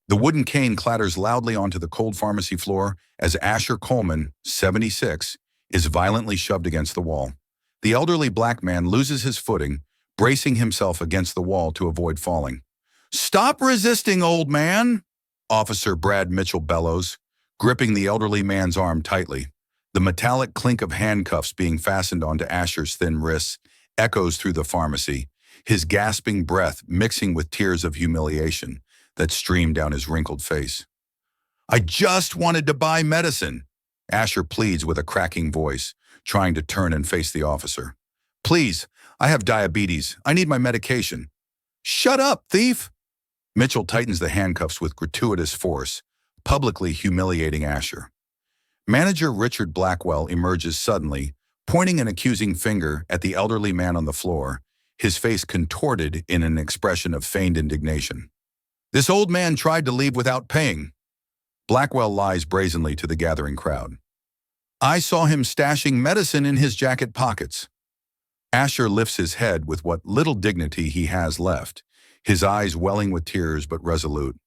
The wooden cane clatters loudly onto the cold pharmacy floor as Asher Coleman, 76, is violently shoved against the wall. The elderly black man loses his footing, bracing himself against the wall to avoid falling. "Stop resisting, old man!" Officer Brad Mitchell bellows, gripping the elderly man's arm tightly. The metallic clink of handcuffs being fastened onto Asher's thin wrists echoes through the pharmacy, his gasping breath mixing with tears of humiliation that stream down his wrinkled face. "I just wanted to buy medicine," Asher pleads with a cracking voice, trying to turn and face the officer. "Please, I have diabetes. I need my medication." "Shut up, thief!" Mitchell tightens the handcuffs with gratuitous force, publicly humiliating Asher. Manager Richard Blackwell emerges suddenly, pointing an accusing finger at the elderly man on the floor, his face contorted in an expression of feigned indignation. "This old man tried to leave without paying." Blackwell lies brazenly to the gathering crowd. "I saw him stashing medicine in his jacket pockets." Asher lifts his head with what little dignity he has left, his eyes welling with tears but resolute.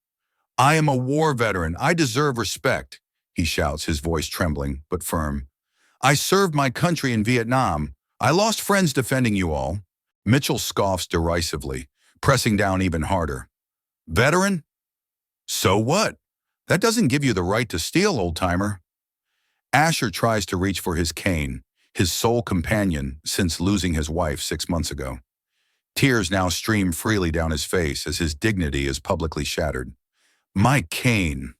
"I am a war veteran. I deserve respect," he shouts, his voice trembling but firm. "I served my country in Vietnam. I lost friends defending you all." Mitchell scoffs derisively, pressing down even harder. "Veteran? So what? That doesn't give you the right to steal, old-timer." Asher tries to reach for his cane, his sole companion since losing his wife 6 months ago. Tears now stream freely down his face as his dignity is publicly shattered. "My cane.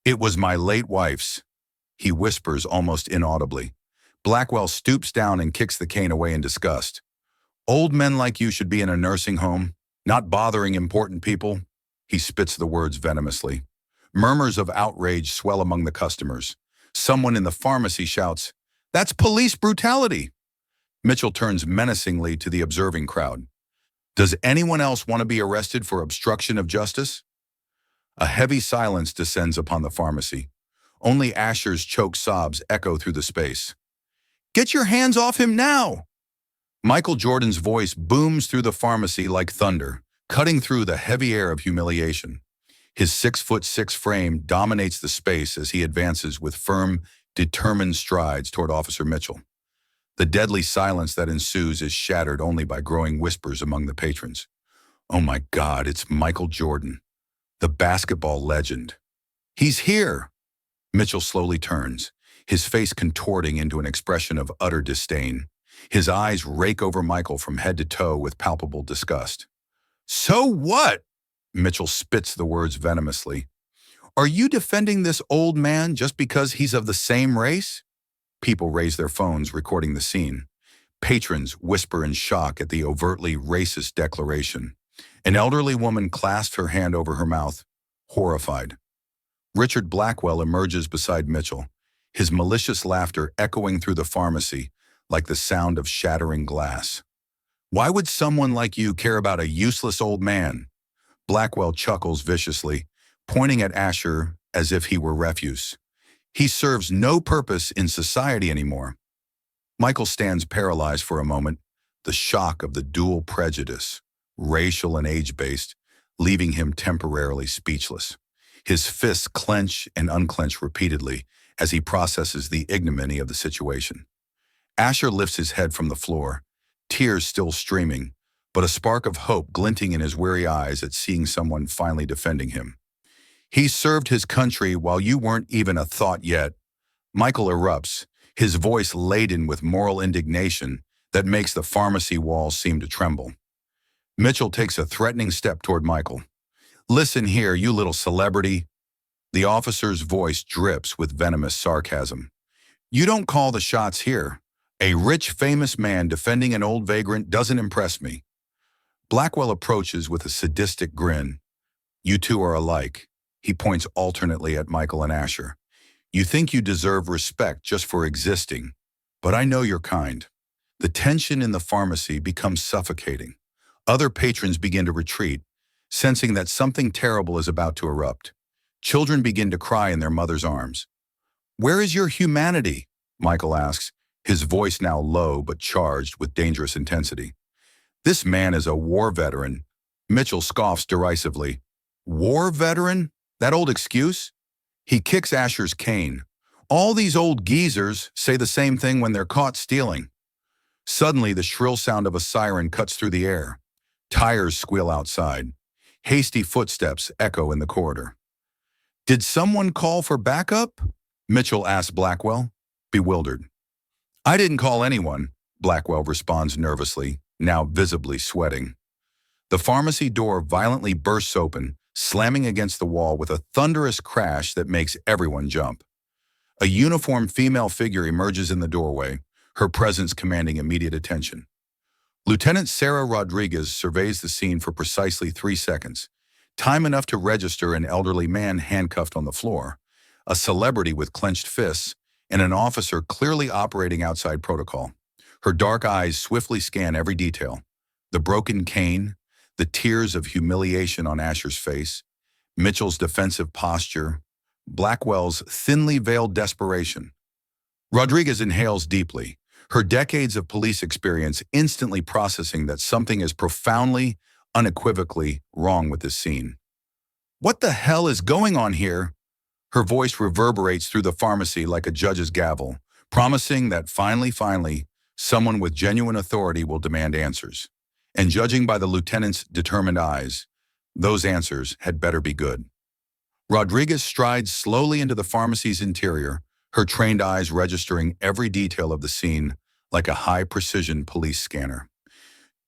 It was my late wife's," he whispers almost inaudibly. Blackwell stoops down and kicks the cane away in disgust. "Old men like you should be in a nursing home, not bothering important people." He spits the words venomously. Murmurs of outrage swell among the customers. Someone in the pharmacy shouts, "That's police brutality!" Mitchell turns menacingly to the observing crowd. "Does anyone else want to be arrested for obstruction of justice?" A heavy silence descends upon the pharmacy. Only Asher's choked sobs echo through the space. "Get your hands off him now!" Michael Jordan's voice booms through the pharmacy like thunder, cutting through the heavy air of humiliation. His 6'6" frame dominates the space as he advances with firm, determined strides toward Officer Mitchell. The deadly silence that ensues is shattered only by growing whispers among the patrons. "Oh my God, it's Michael Jordan, the basketball legend. He's here!" Mitchell slowly turns, his face contorting into an expression of utter disdain. His eyes rake over Michael from head to toe with palpable disgust. "So what?" Mitchell spits the words venomously. "Are you defending this old man just because he's of the same race?" People raise their phones, recording the scene. Patrons whisper in shock at the overtly racist declaration. An elderly woman clasps her hand over her mouth, horrified. Richard Blackwell emerges beside Mitchell, his malicious laughter echoing through the pharmacy like the sound of shattering glass. "Why would someone like you care about a useless old man?" Blackwell chuckles viciously, pointing at Asher as if he were refuse. "He serves no purpose in society anymore." Michael stands paralyzed for a moment, the shock of the dual prejudice, racial and age-based, leaving him temporarily speechless. His fists clench and unclench repeatedly as he processes the ignominy of the situation. Asher lifts his head from the floor, tears still streaming, but a spark of hope glinting in his weary eyes at seeing someone finally defending him. "He served his country while you weren't even a thought yet." Michael erupts, his voice laden with moral indignation that makes the pharmacy walls seem to tremble. Mitchell takes a threatening step toward Michael. "Listen here, you little celebrity." The officer's voice drips with venomous sarcasm. "You don't call the shots here. A rich, famous man defending an old vagrant doesn't impress me." Blackwell approaches with a sadistic grin. "You two are alike." He points alternately at Michael and Asher. "You think you deserve respect just for existing, but I know your kind." The tension in the pharmacy becomes suffocating. Other patrons begin to retreat, sensing that something terrible is about to erupt. Children begin to cry in their mother's arms. "Where is your humanity?" Michael asks, his voice now low but charged with dangerous intensity. "This man is a war veteran." Mitchell scoffs derisively. "War veteran? That old excuse? He kicks Asher's cane. All these old geezers say the same thing when they're caught stealing. Suddenly, the shrill sound of a siren cuts through the air. Tires squeal outside. Hasty footsteps echo in the corridor. Did someone call for backup? Mitchell asks Blackwell, bewildered. I didn't call anyone, Blackwell responds nervously, now visibly sweating. The pharmacy door violently bursts open, slamming against the wall with a thunderous crash that makes everyone jump. A uniformed female figure emerges in the doorway, her presence commanding immediate attention. Lieutenant Sarah Rodriguez surveys the scene for precisely 3 seconds, time enough to register an elderly man handcuffed on the floor, a celebrity with clenched fists, and an officer clearly operating outside protocol. Her dark eyes swiftly scan every detail: the broken cane, the tears of humiliation on Asher's face, Mitchell's defensive posture, Blackwell's thinly veiled desperation. Rodriguez inhales deeply, her decades of police experience instantly processing that something is profoundly, unequivocally wrong with this scene. What the hell is going on here? Her voice reverberates through the pharmacy like a judge's gavel, promising that finally, someone with genuine authority will demand answers. And judging by the lieutenant's determined eyes, those answers had better be good. Rodriguez strides slowly into the pharmacy's interior, her trained eyes registering every detail of the scene like a high-precision police scanner.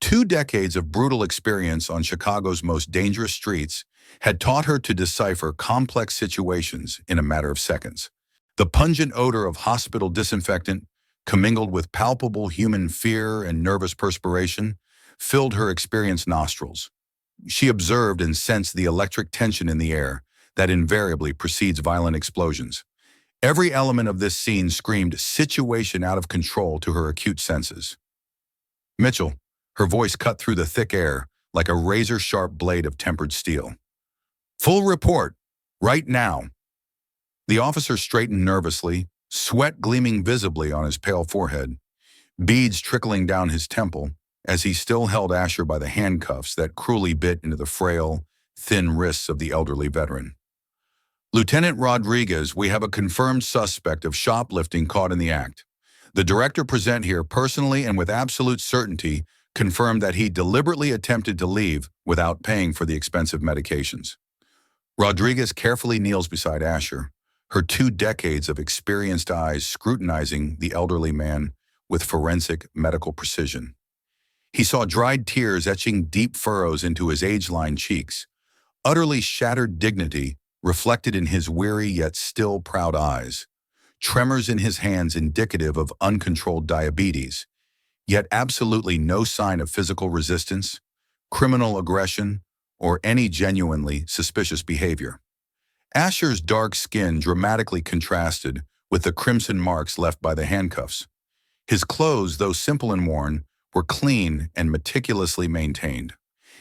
2 decades of brutal experience on Chicago's most dangerous streets had taught her to decipher complex situations in a matter of seconds. The pungent odor of hospital disinfectant, commingled with palpable human fear and nervous perspiration, filled her experienced nostrils. She observed and sensed the electric tension in the air that invariably precedes violent explosions. Every element of this scene screamed situation out of control to her acute senses. Mitchell, her voice cut through the thick air like a razor-sharp blade of tempered steel. Full report, right now. The officer straightened nervously, sweat gleaming visibly on his pale forehead, beads trickling down his temple as he still held Asher by the handcuffs that cruelly bit into the frail, thin wrists of the elderly veteran. Lieutenant Rodriguez, we have a confirmed suspect of shoplifting caught in the act. The director present here personally and with absolute certainty confirmed that he deliberately attempted to leave without paying for the expensive medications. Rodriguez carefully kneels beside Asher, her 2 decades of experienced eyes scrutinizing the elderly man with forensic medical precision. He saw dried tears etching deep furrows into his age-lined cheeks, utterly shattered dignity reflected in his weary yet still proud eyes, tremors in his hands indicative of uncontrolled diabetes, yet absolutely no sign of physical resistance, criminal aggression, or any genuinely suspicious behavior. Asher's dark skin dramatically contrasted with the crimson marks left by the handcuffs. His clothes, though simple and worn, were clean and meticulously maintained.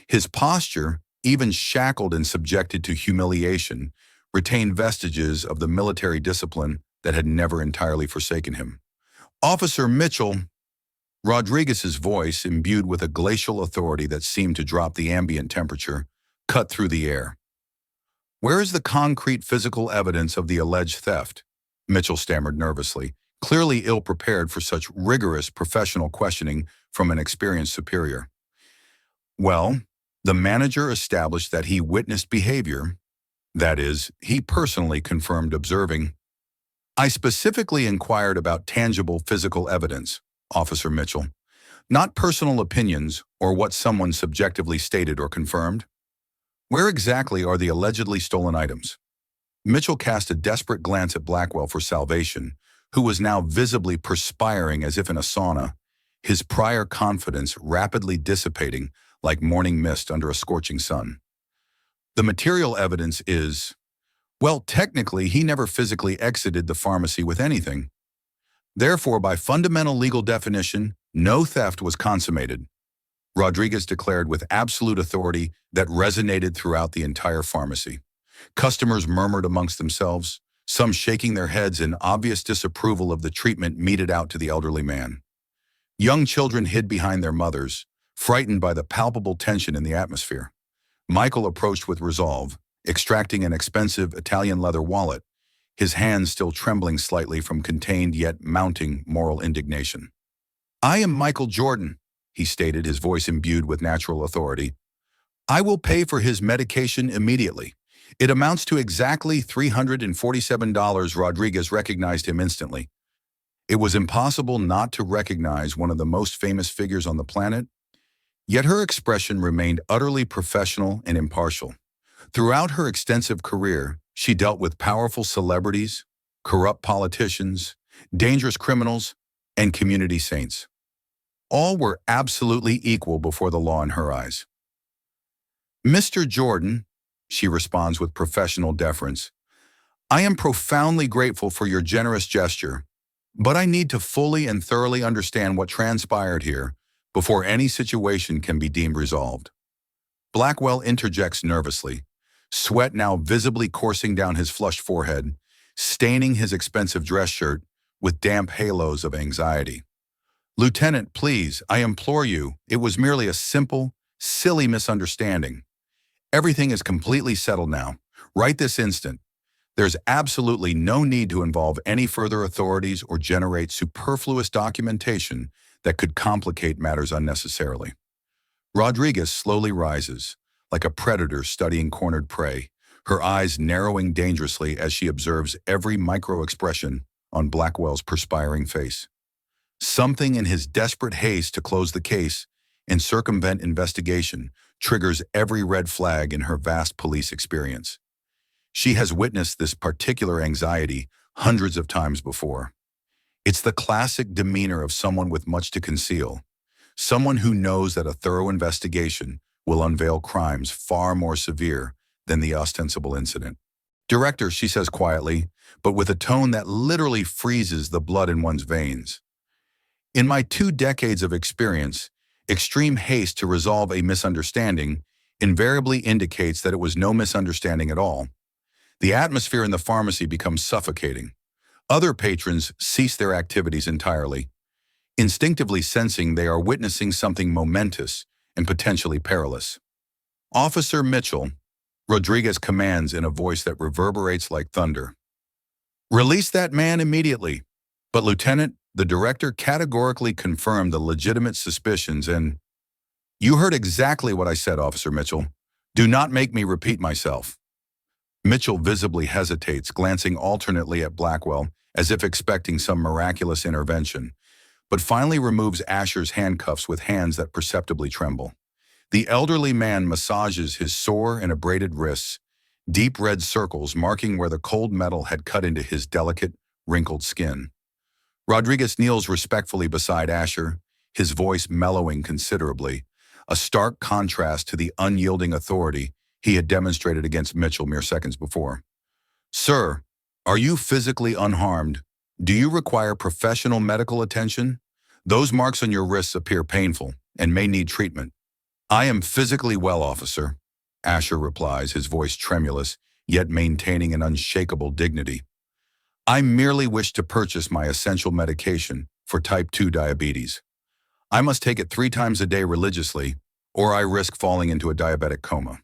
His posture, even shackled and subjected to humiliation, retained vestiges of the military discipline that had never entirely forsaken him. Officer Mitchell, Rodriguez's voice, imbued with a glacial authority that seemed to drop the ambient temperature, cut through the air. Where is the concrete physical evidence of the alleged theft? Mitchell stammered nervously, clearly ill-prepared for such rigorous professional questioning from an experienced superior. Well, the manager established that he witnessed behavior. That is, he personally confirmed observing. I specifically inquired about tangible physical evidence, Officer Mitchell, not personal opinions or what someone subjectively stated or confirmed. Where exactly are the allegedly stolen items? Mitchell cast a desperate glance at Blackwell for salvation, who was now visibly perspiring as if in a sauna, his prior confidence rapidly dissipating like morning mist under a scorching sun. The material evidence is, well, technically, he never physically exited the pharmacy with anything. Therefore, by fundamental legal definition, no theft was consummated, Rodriguez declared with absolute authority that resonated throughout the entire pharmacy. Customers murmured amongst themselves, some shaking their heads in obvious disapproval of the treatment meted out to the elderly man. Young children hid behind their mothers, frightened by the palpable tension in the atmosphere. Michael approached with resolve, extracting an expensive Italian leather wallet, his hands still trembling slightly from contained yet mounting moral indignation. "I am Michael Jordan," he stated, his voice imbued with natural authority. "I will pay for his medication immediately. It amounts to exactly $347. Rodriguez recognized him instantly. It was impossible not to recognize one of the most famous figures on the planet, yet her expression remained utterly professional and impartial. Throughout her extensive career, she dealt with powerful celebrities, corrupt politicians, dangerous criminals, and community saints. All were absolutely equal before the law in her eyes. "Mr. Jordan," she responds with professional deference, "I am profoundly grateful for your generous gesture, but I need to fully and thoroughly understand what transpired here before any situation can be deemed resolved." Blackwell interjects nervously, sweat now visibly coursing down his flushed forehead, staining his expensive dress shirt with damp halos of anxiety. "Lieutenant, please, I implore you, it was merely a simple, silly misunderstanding. Everything is completely settled now, right this instant. There's absolutely no need to involve any further authorities or generate superfluous documentation that could complicate matters unnecessarily." Rodriguez slowly rises, like a predator studying cornered prey, her eyes narrowing dangerously as she observes every micro-expression on Blackwell's perspiring face. Something in his desperate haste to close the case and circumvent investigation triggers every red flag in her vast police experience. She has witnessed this particular anxiety hundreds of times before. It's the classic demeanor of someone with much to conceal, someone who knows that a thorough investigation will unveil crimes far more severe than the ostensible incident. "Director," she says quietly, but with a tone that literally freezes the blood in one's veins, "in my 2 decades of experience, extreme haste to resolve a misunderstanding invariably indicates that it was no misunderstanding at all. The atmosphere in the pharmacy becomes suffocating. Other patrons cease their activities entirely, instinctively sensing they are witnessing something momentous and potentially perilous. Officer Mitchell," Rodriguez commands in a voice that reverberates like thunder, "release that man immediately." But Lieutenant, the director categorically confirmed the legitimate suspicions and, "You heard exactly what I said, Officer Mitchell. Do not make me repeat myself." Mitchell visibly hesitates, glancing alternately at Blackwell as if expecting some miraculous intervention, but finally removes Asher's handcuffs with hands that perceptibly tremble. The elderly man massages his sore and abraded wrists, deep red circles marking where the cold metal had cut into his delicate, wrinkled skin. Rodriguez kneels respectfully beside Asher, his voice mellowing considerably, a stark contrast to the unyielding authority he had demonstrated against Mitchell mere seconds before. "Sir, are you physically unharmed? Do you require professional medical attention? Those marks on your wrists appear painful and may need treatment." "I am physically well, officer," Asher replies, his voice tremulous, yet maintaining an unshakable dignity. "I merely wish to purchase my essential medication for type 2 diabetes. I must take it 3 times a day religiously, or I risk falling into a diabetic coma."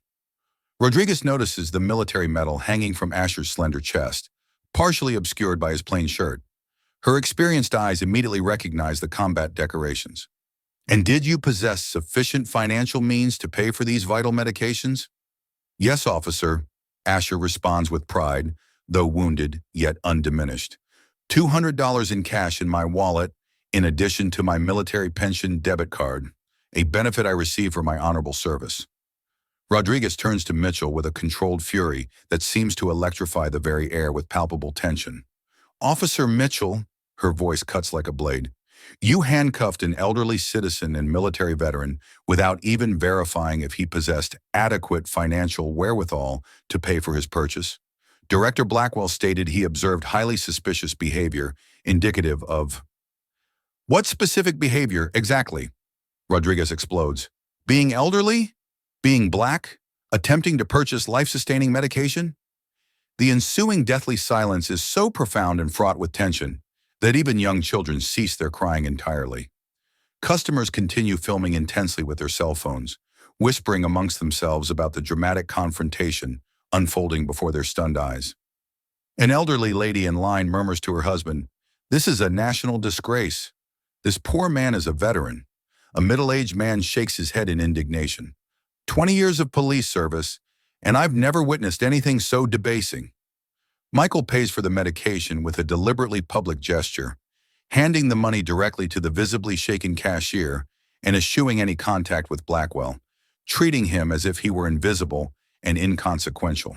Rodriguez notices the military medal hanging from Asher's slender chest, partially obscured by his plain shirt. Her experienced eyes immediately recognize the combat decorations. "And did you possess sufficient financial means to pay for these vital medications?" "Yes, officer," Asher responds with pride, though wounded, yet undiminished. $200 in cash in my wallet, in addition to my military pension debit card, a benefit I receive for my honorable service." Rodriguez turns to Mitchell with a controlled fury that seems to electrify the very air with palpable tension. "Officer Mitchell," her voice cuts like a blade, "you handcuffed an elderly citizen and military veteran without even verifying if he possessed adequate financial wherewithal to pay for his purchase. Director Blackwell stated he observed highly suspicious behavior indicative of—" "What specific behavior, exactly?" Rodriguez explodes. "Being elderly? Being black? Attempting to purchase life-sustaining medication?" The ensuing deathly silence is so profound and fraught with tension that even young children cease their crying entirely. Customers continue filming intensely with their cell phones, whispering amongst themselves about the dramatic confrontation unfolding before their stunned eyes. An elderly lady in line murmurs to her husband, "This is a national disgrace. This poor man is a veteran." A middle-aged man shakes his head in indignation. 20 years of police service, and I've never witnessed anything so debasing. Michael pays for the medication with a deliberately public gesture, handing the money directly to the visibly shaken cashier and eschewing any contact with Blackwell, treating him as if he were invisible and inconsequential.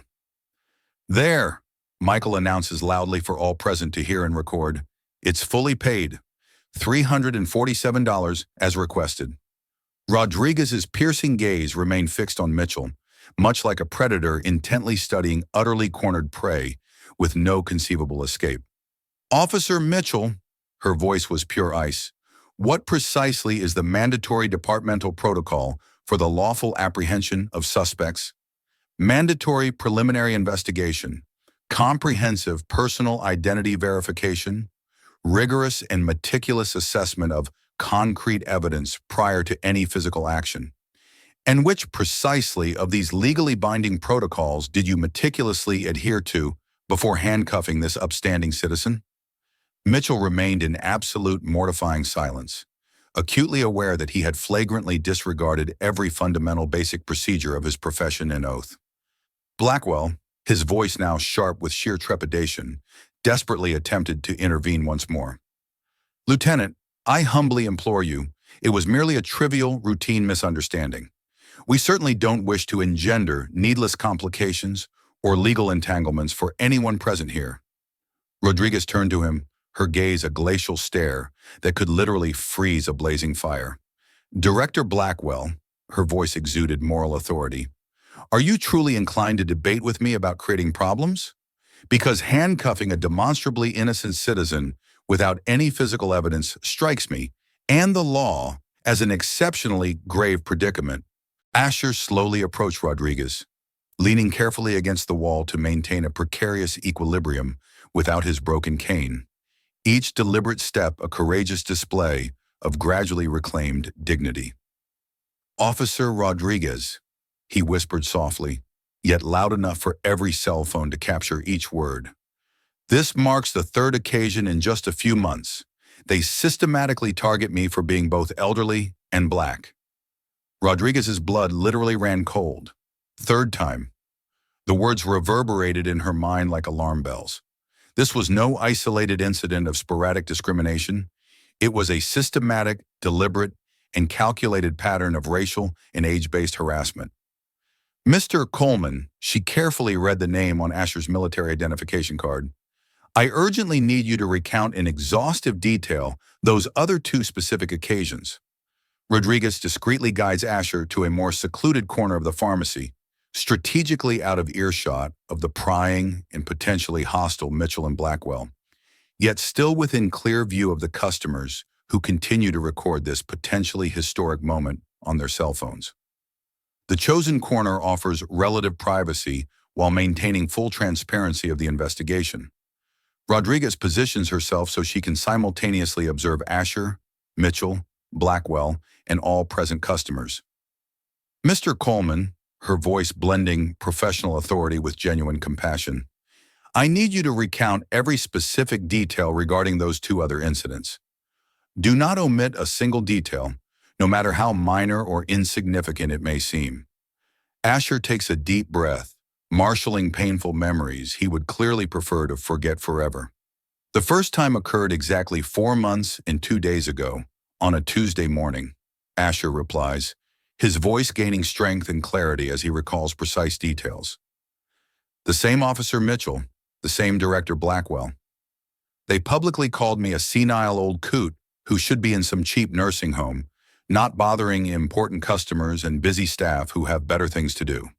"There," Michael announces loudly for all present to hear and record. "It's fully paid. $347 as requested." Rodriguez's piercing gaze remained fixed on Mitchell, much like a predator intently studying utterly cornered prey with no conceivable escape. "Officer Mitchell," her voice was pure ice, "what precisely is the mandatory departmental protocol for the lawful apprehension of suspects?" "Mandatory preliminary investigation, comprehensive personal identity verification, rigorous and meticulous assessment of concrete evidence prior to any physical action." "And which precisely of these legally binding protocols did you meticulously adhere to before handcuffing this upstanding citizen?" Mitchell remained in absolute mortifying silence, acutely aware that he had flagrantly disregarded every fundamental basic procedure of his profession and oath. Blackwell, his voice now sharp with sheer trepidation, desperately attempted to intervene once more. "Lieutenant, I humbly implore you, it was merely a trivial, routine misunderstanding. We certainly don't wish to engender needless complications or legal entanglements for anyone present here." Rodriguez turned to him, her gaze a glacial stare that could literally freeze a blazing fire. "Director Blackwell," her voice exuded moral authority, "are you truly inclined to debate with me about creating problems? Because handcuffing a demonstrably innocent citizen without any physical evidence strikes me, and the law, as an exceptionally grave predicament." Asher slowly approached Rodriguez, leaning carefully against the wall to maintain a precarious equilibrium without his broken cane. Each deliberate step a courageous display of gradually reclaimed dignity. "Officer Rodriguez," he whispered softly, yet loud enough for every cell phone to capture each word. "This marks the third occasion in just a few months. They systematically target me for being both elderly and black." Rodriguez's blood literally ran cold. "Third time." The words reverberated in her mind like alarm bells. This was no isolated incident of sporadic discrimination. It was a systematic, deliberate, and calculated pattern of racial and age-based harassment. "Mr. Coleman," she carefully read the name on Asher's military identification card, "I urgently need you to recount in exhaustive detail those other two specific occasions." Rodriguez discreetly guides Asher to a more secluded corner of the pharmacy, strategically out of earshot of the prying and potentially hostile Mitchell and Blackwell, yet still within clear view of the customers who continue to record this potentially historic moment on their cell phones. The chosen corner offers relative privacy while maintaining full transparency of the investigation. Rodriguez positions herself so she can simultaneously observe Asher, Mitchell, Blackwell, and all present customers. "Mr. Coleman," her voice blending professional authority with genuine compassion, "I need you to recount every specific detail regarding those two other incidents. Do not omit a single detail, no matter how minor or insignificant it may seem." Asher takes a deep breath, marshaling painful memories he would clearly prefer to forget forever. "The first time occurred exactly 4 months and 2 days ago, on a Tuesday morning," Asher replies, his voice gaining strength and clarity as he recalls precise details. "The same Officer Mitchell, the same Director Blackwell. They publicly called me a senile old coot who should be in some cheap nursing home, not bothering important customers and busy staff who have better things to do."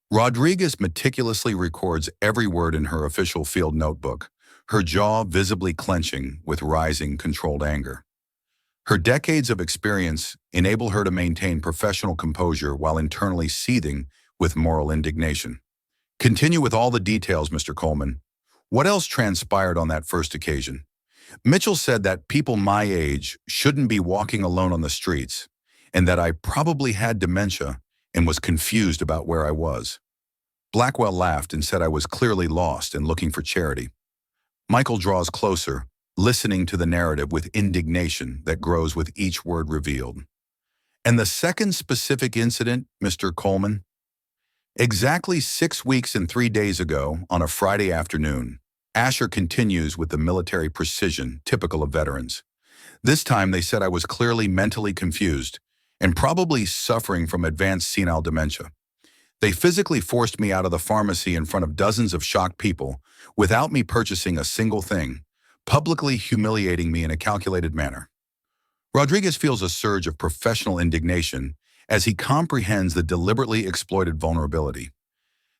Rodriguez meticulously records every word in her official field notebook, her jaw visibly clenching with rising, controlled anger. Her decades of experience enable her to maintain professional composure while internally seething with moral indignation. "Continue with all the details, Mr. Coleman. What else transpired on that first occasion?" "Mitchell said that people my age shouldn't be walking alone on the streets, and that I probably had dementia and was confused about where I was." Blackwell laughed and said I was clearly lost and looking for charity. Michael draws closer, listening to the narrative with indignation that grows with each word revealed. And the second specific incident, Mr. Coleman? Exactly 6 weeks and 3 days ago, on a Friday afternoon, Asher continues with the military precision typical of veterans. This time they said I was clearly mentally confused and probably suffering from advanced senile dementia. They physically forced me out of the pharmacy in front of dozens of shocked people without me purchasing a single thing, publicly humiliating me in a calculated manner. Rodriguez feels a surge of professional indignation as he comprehends the deliberately exploited vulnerability.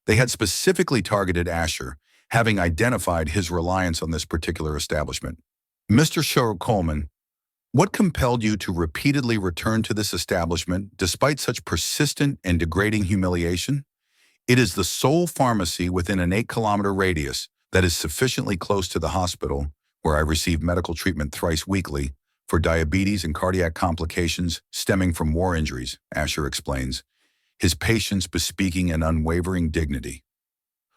They had specifically targeted Asher, having identified his reliance on this particular establishment. Mr. Sherwood Coleman, what compelled you to repeatedly return to this establishment despite such persistent and degrading humiliation? It is the sole pharmacy within an 8-kilometer radius that is sufficiently close to the hospital, where I receive medical treatment thrice weekly, for diabetes and cardiac complications stemming from war injuries, Asher explains, his patience bespeaking an unwavering dignity.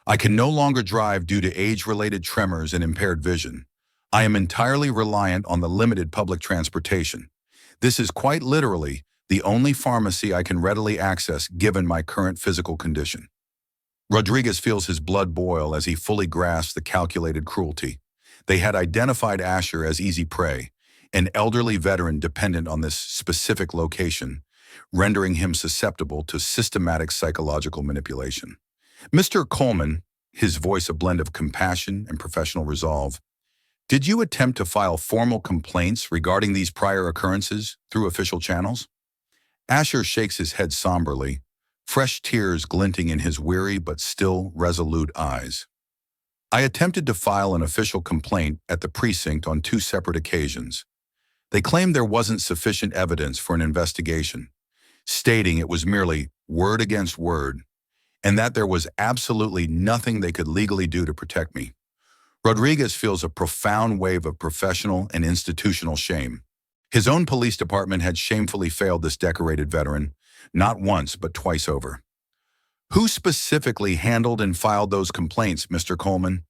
I can no longer drive due to age-related tremors and impaired vision. I am entirely reliant on the limited public transportation. This is quite literally the only pharmacy I can readily access given my current physical condition. Rodriguez feels his blood boil as he fully grasps the calculated cruelty. They had identified Asher as easy prey, an elderly veteran dependent on this specific location, rendering him susceptible to systematic psychological manipulation. Mr. Coleman, his voice a blend of compassion and professional resolve, did you attempt to file formal complaints regarding these prior occurrences through official channels? Asher shakes his head somberly, fresh tears glinting in his weary but still resolute eyes. I attempted to file an official complaint at the precinct on 2 separate occasions. They claimed there wasn't sufficient evidence for an investigation, stating it was merely word against word, and that there was absolutely nothing they could legally do to protect me. Rodriguez feels a profound wave of professional and institutional shame. His own police department had shamefully failed this decorated veteran, not once but twice over. Who specifically handled and filed those complaints, Mr. Coleman?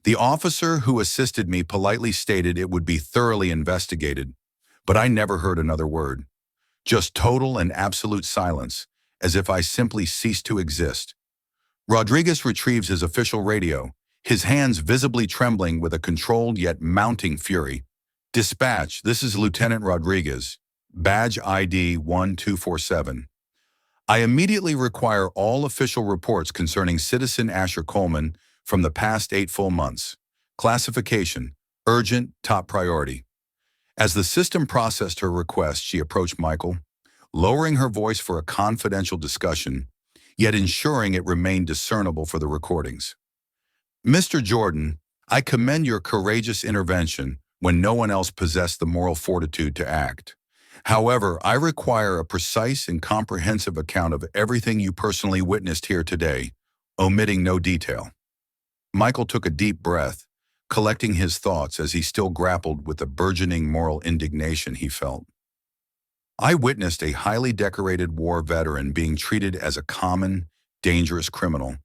The officer who assisted me politely stated it would be thoroughly investigated, but I never heard another word. Just total and absolute silence, as if I simply ceased to exist. Rodriguez retrieves his official radio, his hands visibly trembling with a controlled yet mounting fury. Dispatch, this is Lieutenant Rodriguez, badge ID 1247. I immediately require all official reports concerning citizen Asher Coleman from the past 8 full months. Classification, urgent, top priority. As the system processed her request, she approached Michael, lowering her voice for a confidential discussion, yet ensuring it remained discernible for the recordings. Mr. Jordan, I commend your courageous intervention when no one else possessed the moral fortitude to act. However, I require a precise and comprehensive account of everything you personally witnessed here today, omitting no detail. Michael took a deep breath, collecting his thoughts as he still grappled with the burgeoning moral indignation he felt. I witnessed a highly decorated war veteran being treated as a common, dangerous criminal,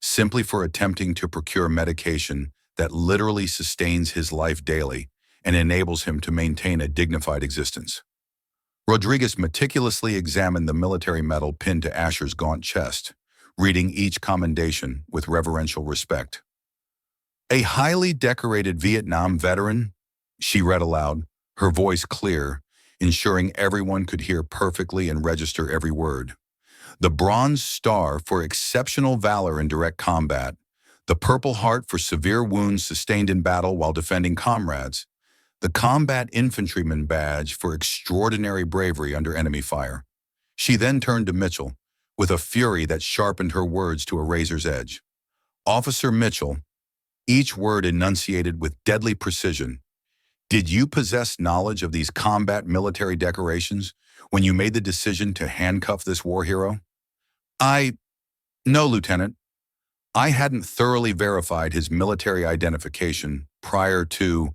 simply for attempting to procure medication that literally sustains his life daily and enables him to maintain a dignified existence. Rodriguez meticulously examined the military medal pinned to Asher's gaunt chest, reading each commendation with reverential respect. A highly decorated Vietnam veteran, she read aloud, her voice clear, ensuring everyone could hear perfectly and register every word. The Bronze Star for exceptional valor in direct combat, the Purple Heart for severe wounds sustained in battle while defending comrades, the Combat Infantryman Badge for extraordinary bravery under enemy fire. She then turned to Mitchell, with a fury that sharpened her words to a razor's edge. Officer Mitchell, each word enunciated with deadly precision. Did you possess knowledge of these combat military decorations when you made the decision to handcuff this war hero? No, Lieutenant. I hadn't thoroughly verified his military identification prior to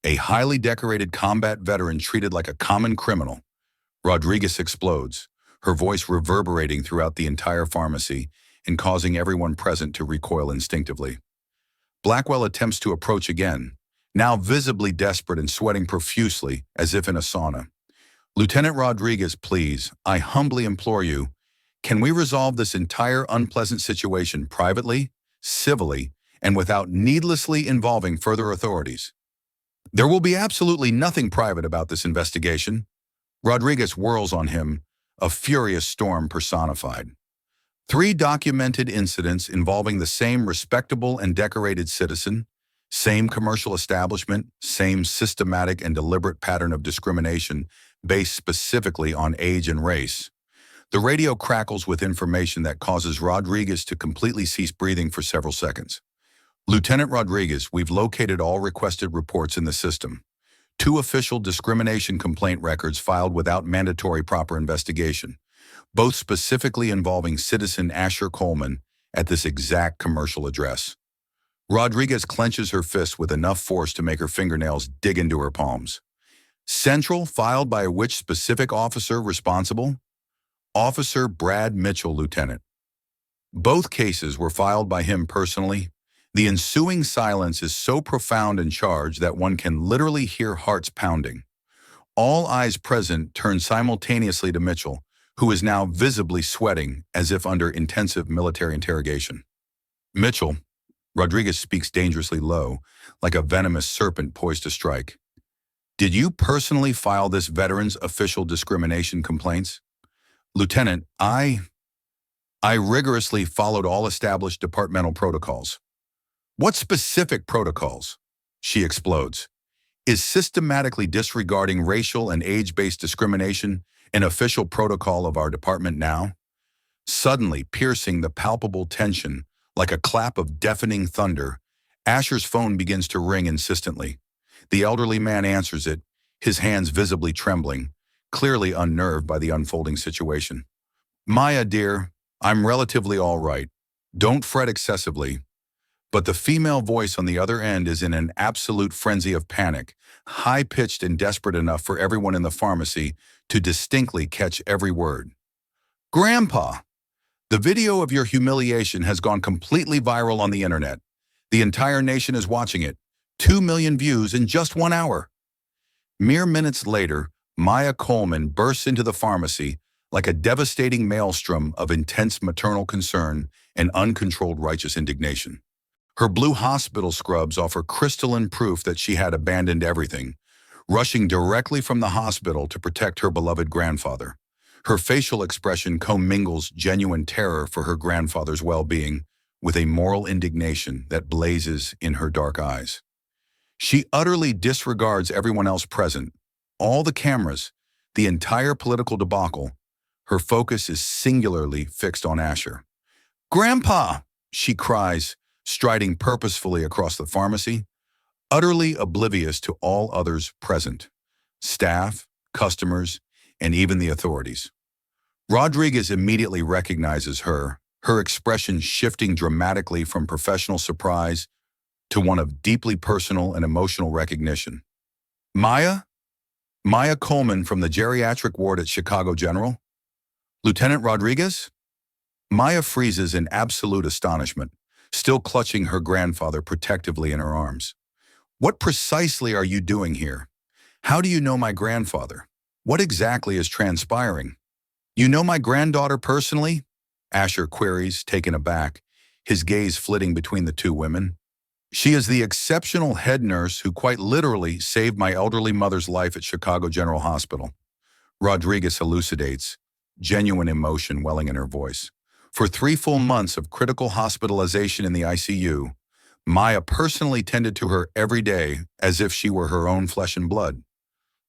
a highly decorated combat veteran treated like a common criminal. Rodriguez explodes, her voice reverberating throughout the entire pharmacy and causing everyone present to recoil instinctively. Blackwell attempts to approach again, now visibly desperate and sweating profusely as if in a sauna. "Lieutenant Rodriguez, please, I humbly implore you, can we resolve this entire unpleasant situation privately, civilly, and without needlessly involving further authorities?" "There will be absolutely nothing private about this investigation." Rodriguez whirls on him, a furious storm personified. 3 documented incidents involving the same respectable and decorated citizen, same commercial establishment, same systematic and deliberate pattern of discrimination based specifically on age and race. The radio crackles with information that causes Rodriguez to completely cease breathing for several seconds. "Lieutenant Rodriguez, we've located all requested reports in the system. 2 official discrimination complaint records filed without mandatory proper investigation, both specifically involving citizen Asher Coleman at this exact commercial address." Rodriguez clenches her fist with enough force to make her fingernails dig into her palms. "Central, filed by which specific officer responsible?" "Officer Brad Mitchell, Lieutenant." "Both cases were filed by him personally." The ensuing silence is so profound and charged that one can literally hear hearts pounding. All eyes present turn simultaneously to Mitchell, who is now visibly sweating as if under intensive military interrogation. "Mitchell," Rodriguez speaks dangerously low, like a venomous serpent poised to strike, "did you personally file this veteran's official discrimination complaints?" "Lieutenant, I rigorously followed all established departmental protocols." "What specific protocols?" She explodes. "Is systematically disregarding racial and age-based discrimination an official protocol of our department now?" Suddenly, piercing the palpable tension like a clap of deafening thunder, Asher's phone begins to ring insistently. The elderly man answers it, his hands visibly trembling, clearly unnerved by the unfolding situation. "Maya, dear, I'm relatively all right. Don't fret excessively." But the female voice on the other end is in an absolute frenzy of panic, high-pitched and desperate enough for everyone in the pharmacy to distinctly catch every word. "Grandpa, the video of your humiliation has gone completely viral on the internet. The entire nation is watching it. 2 million views in just 1 hour." Mere minutes later, Maya Coleman bursts into the pharmacy like a devastating maelstrom of intense maternal concern and uncontrolled righteous indignation. Her blue hospital scrubs offer crystalline proof that she had abandoned everything, rushing directly from the hospital to protect her beloved grandfather. Her facial expression commingles genuine terror for her grandfather's well-being with a moral indignation that blazes in her dark eyes. She utterly disregards everyone else present, all the cameras, the entire political debacle. Her focus is singularly fixed on Asher. "Grandpa!" she cries, striding purposefully across the pharmacy, utterly oblivious to all others present, staff, customers, and even the authorities. Rodriguez immediately recognizes her, her expression shifting dramatically from professional surprise to one of deeply personal and emotional recognition. "Maya? Maya Coleman from the geriatric ward at Chicago General? Lieutenant Rodriguez?" Maya freezes in absolute astonishment, still clutching her grandfather protectively in her arms. "What precisely are you doing here? How do you know my grandfather? What exactly is transpiring?" "You know my granddaughter personally?" Asher queries, taken aback, his gaze flitting between the 2 women. "She is the exceptional head nurse who quite literally saved my elderly mother's life at Chicago General Hospital." Rodriguez elucidates, genuine emotion welling in her voice. "For 3 full months of critical hospitalization in the ICU, Maya personally tended to her every day as if she were her own flesh and blood."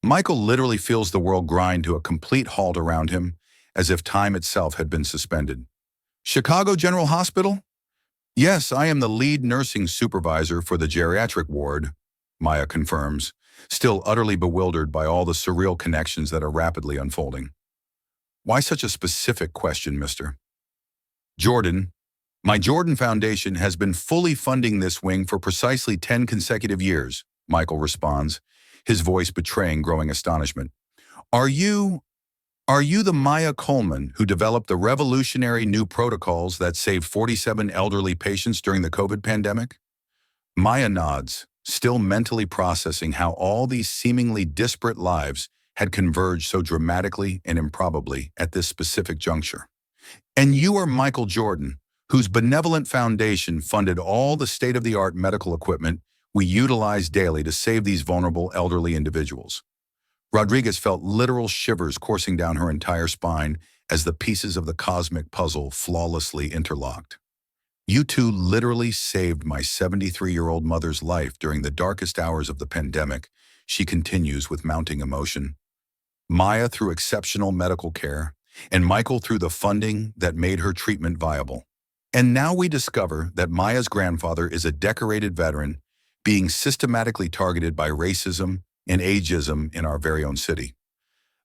Michael literally feels the world grind to a complete halt around him, as if time itself had been suspended. "Chicago General Hospital?" "Yes, I am the lead nursing supervisor for the geriatric ward," Maya confirms, still utterly bewildered by all the surreal connections that are rapidly unfolding. "Why such a specific question, mister?" "Jordan, my Jordan Foundation has been fully funding this wing for precisely 10 consecutive years," Michael responds, his voice betraying growing astonishment. "Are you Are you the Maya Coleman who developed the revolutionary new protocols that saved 47 elderly patients during the COVID pandemic? Maya nods, still mentally processing how all these seemingly disparate lives had converged so dramatically and improbably at this specific juncture. And you are Michael Jordan, whose benevolent foundation funded all the state-of-the-art medical equipment we utilize daily to save these vulnerable elderly individuals. Rodriguez felt literal shivers coursing down her entire spine as the pieces of the cosmic puzzle flawlessly interlocked. You two literally saved my 73-year-old mother's life during the darkest hours of the pandemic, she continues with mounting emotion. Maya through exceptional medical care, and Michael through the funding that made her treatment viable. And now we discover that Maya's grandfather is a decorated veteran being systematically targeted by racism and ageism in our very own city.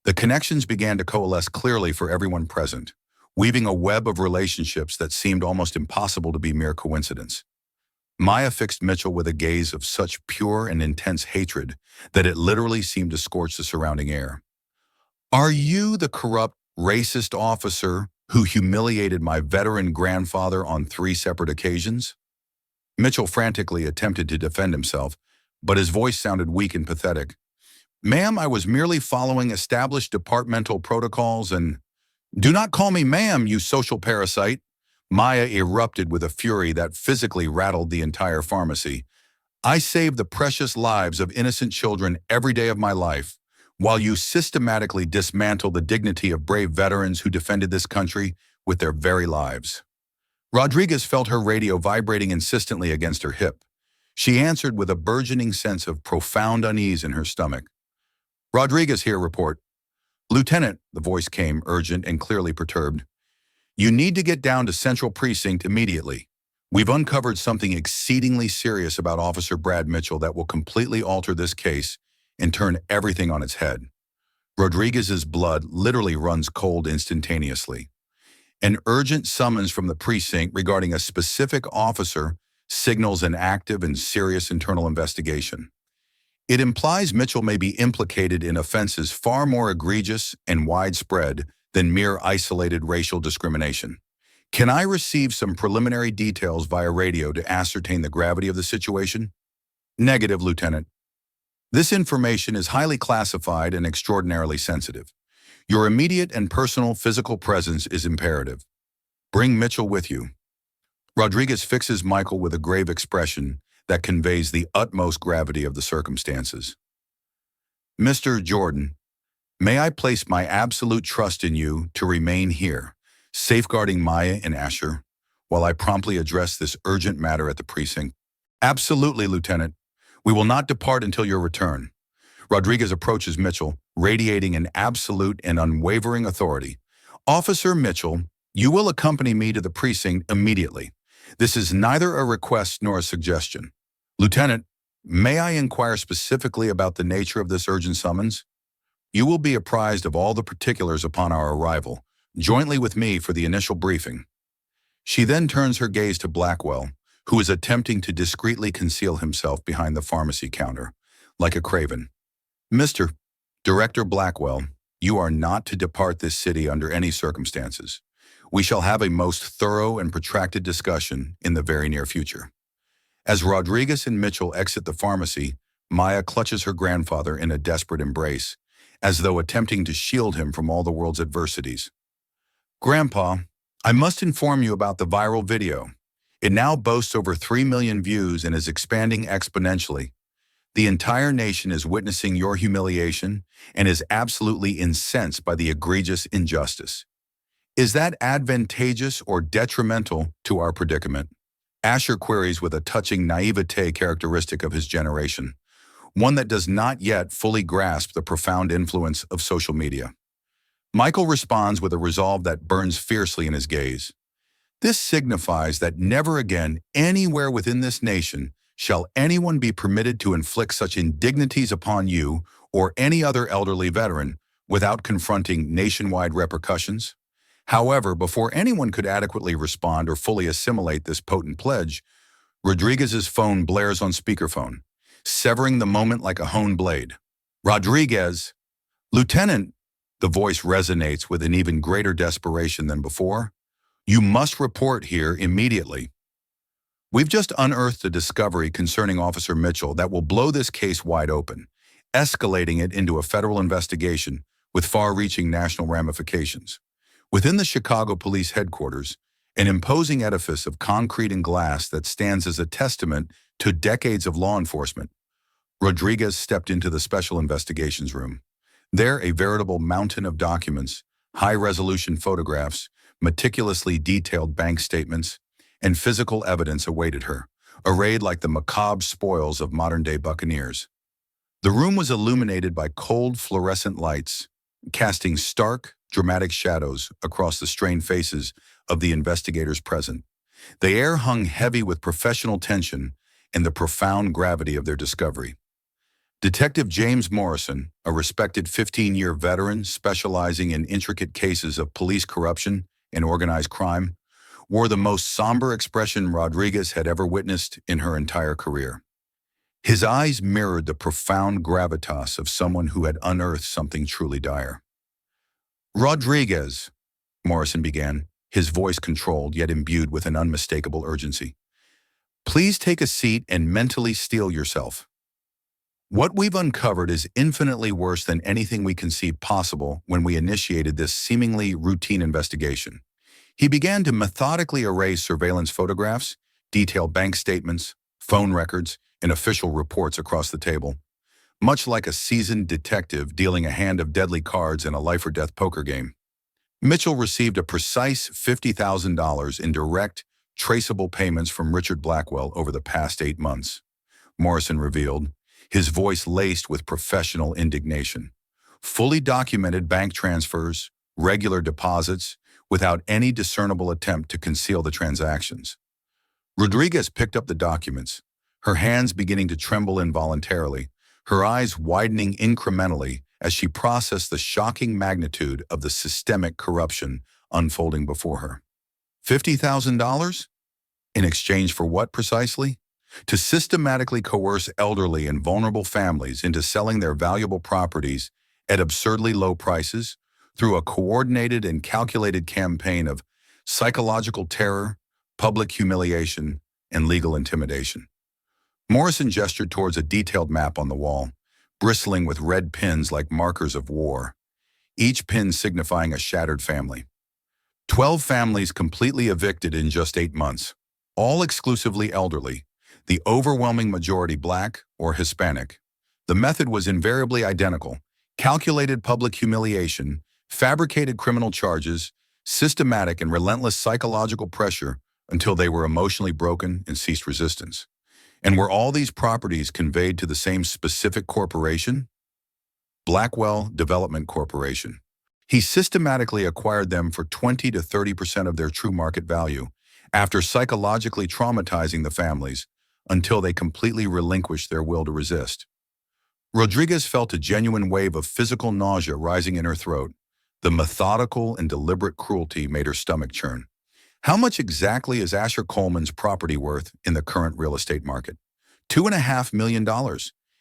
The connections began to coalesce clearly for everyone present, weaving a web of relationships that seemed almost impossible to be mere coincidence. Maya fixed Mitchell with a gaze of such pure and intense hatred that it literally seemed to scorch the surrounding air. Are you the corrupt, racist officer who humiliated my veteran grandfather on 3 separate occasions? Mitchell frantically attempted to defend himself, but his voice sounded weak and pathetic. Ma'am, I was merely following established departmental protocols and— Do not call me ma'am, you social parasite! Maya erupted with a fury that physically rattled the entire pharmacy. I saved the precious lives of innocent children every day of my life, while you systematically dismantle the dignity of brave veterans who defended this country with their very lives. Rodriguez felt her radio vibrating insistently against her hip. She answered with a burgeoning sense of profound unease in her stomach. Rodriguez here, report. Lieutenant, the voice came, urgent and clearly perturbed. You need to get down to Central Precinct immediately. We've uncovered something exceedingly serious about Officer Brad Mitchell that will completely alter this case and turn everything on its head. Rodriguez's blood literally runs cold instantaneously. An urgent summons from the precinct regarding a specific officer signals an active and serious internal investigation. It implies Mitchell may be implicated in offenses far more egregious and widespread than mere isolated racial discrimination. Can I receive some preliminary details via radio to ascertain the gravity of the situation? Negative, Lieutenant. This information is highly classified and extraordinarily sensitive. Your immediate and personal physical presence is imperative. Bring Mitchell with you. Rodriguez fixes Michael with a grave expression that conveys the utmost gravity of the circumstances. Mr. Jordan, may I place my absolute trust in you to remain here, safeguarding Maya and Asher, while I promptly address this urgent matter at the precinct? Absolutely, Lieutenant. We will not depart until your return. Rodriguez approaches Mitchell, radiating an absolute and unwavering authority. Officer Mitchell, you will accompany me to the precinct immediately. This is neither a request nor a suggestion. Lieutenant, may I inquire specifically about the nature of this urgent summons? You will be apprised of all the particulars upon our arrival, jointly with me for the initial briefing. She then turns her gaze to Blackwell, who is attempting to discreetly conceal himself behind the pharmacy counter, like a craven. Mr. Director Blackwell, you are not to depart this city under any circumstances. We shall have a most thorough and protracted discussion in the very near future. As Rodriguez and Mitchell exit the pharmacy, Maya clutches her grandfather in a desperate embrace, as though attempting to shield him from all the world's adversities. Grandpa, I must inform you about the viral video. It now boasts over 3 million views and is expanding exponentially. The entire nation is witnessing your humiliation and is absolutely incensed by the egregious injustice. Is that advantageous or detrimental to our predicament? Asher queries with a touching naivete characteristic of his generation, one that does not yet fully grasp the profound influence of social media. Michael responds with a resolve that burns fiercely in his gaze. This signifies that never again, anywhere within this nation, shall anyone be permitted to inflict such indignities upon you or any other elderly veteran without confronting nationwide repercussions. However, before anyone could adequately respond or fully assimilate this potent pledge, Rodriguez's phone blares on speakerphone, severing the moment like a honed blade. Rodriguez, Lieutenant, The voice resonates with an even greater desperation than before. You must report here immediately. We've just unearthed a discovery concerning Officer Mitchell that will blow this case wide open, escalating it into a federal investigation with far-reaching national ramifications. Within the Chicago Police Headquarters, an imposing edifice of concrete and glass that stands as a testament to decades of law enforcement, Rodriguez stepped into the Special Investigations Room. There, a veritable mountain of documents, high-resolution photographs, meticulously detailed bank statements, and physical evidence awaited her, arrayed like the macabre spoils of modern-day buccaneers. The room was illuminated by cold fluorescent lights, casting stark, dramatic shadows across the strained faces of the investigators present. The air hung heavy with professional tension and the profound gravity of their discovery. Detective James Morrison, a respected 15-year veteran specializing in intricate cases of police corruption and organized crime, wore the most somber expression Rodriguez had ever witnessed in her entire career. His eyes mirrored the profound gravitas of someone who had unearthed something truly dire. "Rodriguez," Morrison began, his voice controlled yet imbued with an unmistakable urgency. "Please take a seat and mentally steel yourself. What we've uncovered is infinitely worse than anything we conceived possible when we initiated this seemingly routine investigation." He began to methodically erase surveillance photographs, detailed bank statements, phone records, and official reports across the table, much like a seasoned detective dealing a hand of deadly cards in a life-or-death poker game. Mitchell received a precise $50,000 in direct, traceable payments from Richard Blackwell over the past 8 months, Morrison revealed, his voice laced with professional indignation. Fully documented bank transfers, regular deposits, without any discernible attempt to conceal the transactions. Rodriguez picked up the documents, her hands beginning to tremble involuntarily, her eyes widening incrementally as she processed the shocking magnitude of the systemic corruption unfolding before her. $50,000? In exchange for what precisely? To systematically coerce elderly and vulnerable families into selling their valuable properties at absurdly low prices through a coordinated and calculated campaign of psychological terror, public humiliation, and legal intimidation. Morrison gestured towards a detailed map on the wall, bristling with red pins like markers of war, each pin signifying a shattered family. 12 families completely evicted in just 8 months, all exclusively elderly, the overwhelming majority Black or Hispanic. The method was invariably identical: calculated public humiliation, fabricated criminal charges, systematic and relentless psychological pressure until they were emotionally broken and ceased resistance. And were all these properties conveyed to the same specific corporation? Blackwell Development Corporation. He systematically acquired them for 20 to 30% of their true market value, after psychologically traumatizing the families until they completely relinquished their will to resist. Rodriguez felt a genuine wave of physical nausea rising in her throat. The methodical and deliberate cruelty made her stomach churn. How much exactly is Asher Coleman's property worth in the current real estate market? $2.5 million.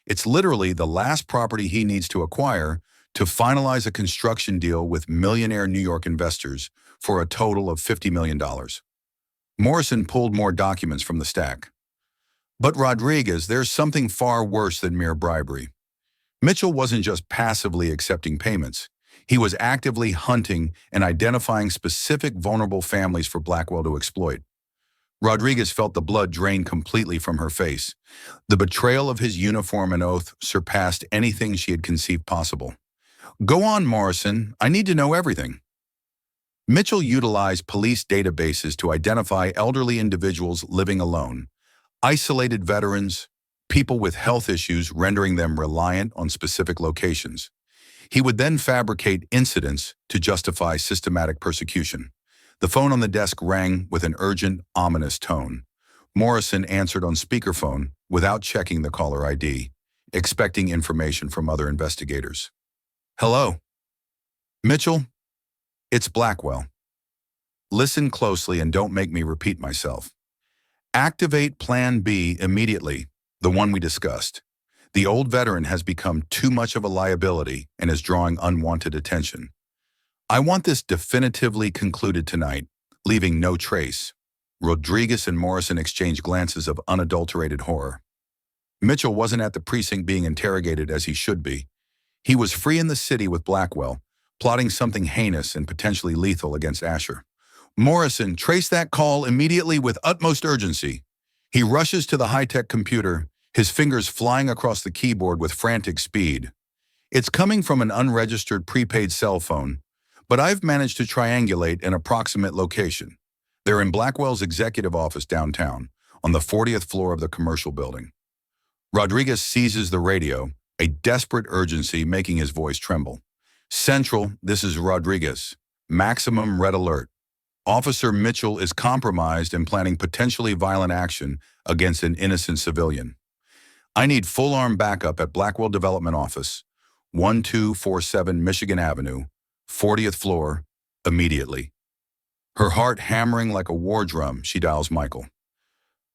It's literally the last property he needs to acquire to finalize a construction deal with millionaire New York investors for a total of $50 million. Morrison pulled more documents from the stack. But Rodriguez, there's something far worse than mere bribery. Mitchell wasn't just passively accepting payments. He was actively hunting and identifying specific vulnerable families for Blackwell to exploit. Rodriguez felt the blood drain completely from her face. The betrayal of his uniform and oath surpassed anything she had conceived possible. "Go on, Morrison. I need to know everything." Mitchell utilized police databases to identify elderly individuals living alone, isolated veterans, people with health issues rendering them reliant on specific locations. He would then fabricate incidents to justify systematic persecution. The phone on the desk rang with an urgent, ominous tone. Morrison answered on speakerphone without checking the caller ID, expecting information from other investigators. "Hello? Mitchell? It's Blackwell. Listen closely and don't make me repeat myself. Activate Plan B immediately, the one we discussed. The old veteran has become too much of a liability and is drawing unwanted attention. I want this definitively concluded tonight, leaving no trace. Rodriguez and Morrison exchange glances of unadulterated horror. Mitchell wasn't at the precinct being interrogated as he should be. He was free in the city with Blackwell, plotting something heinous and potentially lethal against Asher. Morrison traced that call immediately with utmost urgency. He rushes to the high-tech computer, his fingers flying across the keyboard with frantic speed. It's coming from an unregistered prepaid cell phone, but I've managed to triangulate an approximate location. They're in Blackwell's executive office downtown, on the 40th floor of the commercial building. Rodriguez seizes the radio, a desperate urgency making his voice tremble. Central, this is Rodriguez. Maximum red alert. Officer Mitchell is compromised and planning potentially violent action against an innocent civilian. I need full-arm backup at Blackwell Development Office, 1247 Michigan Avenue, 40th floor, immediately. Her heart hammering like a war drum, she dials Michael.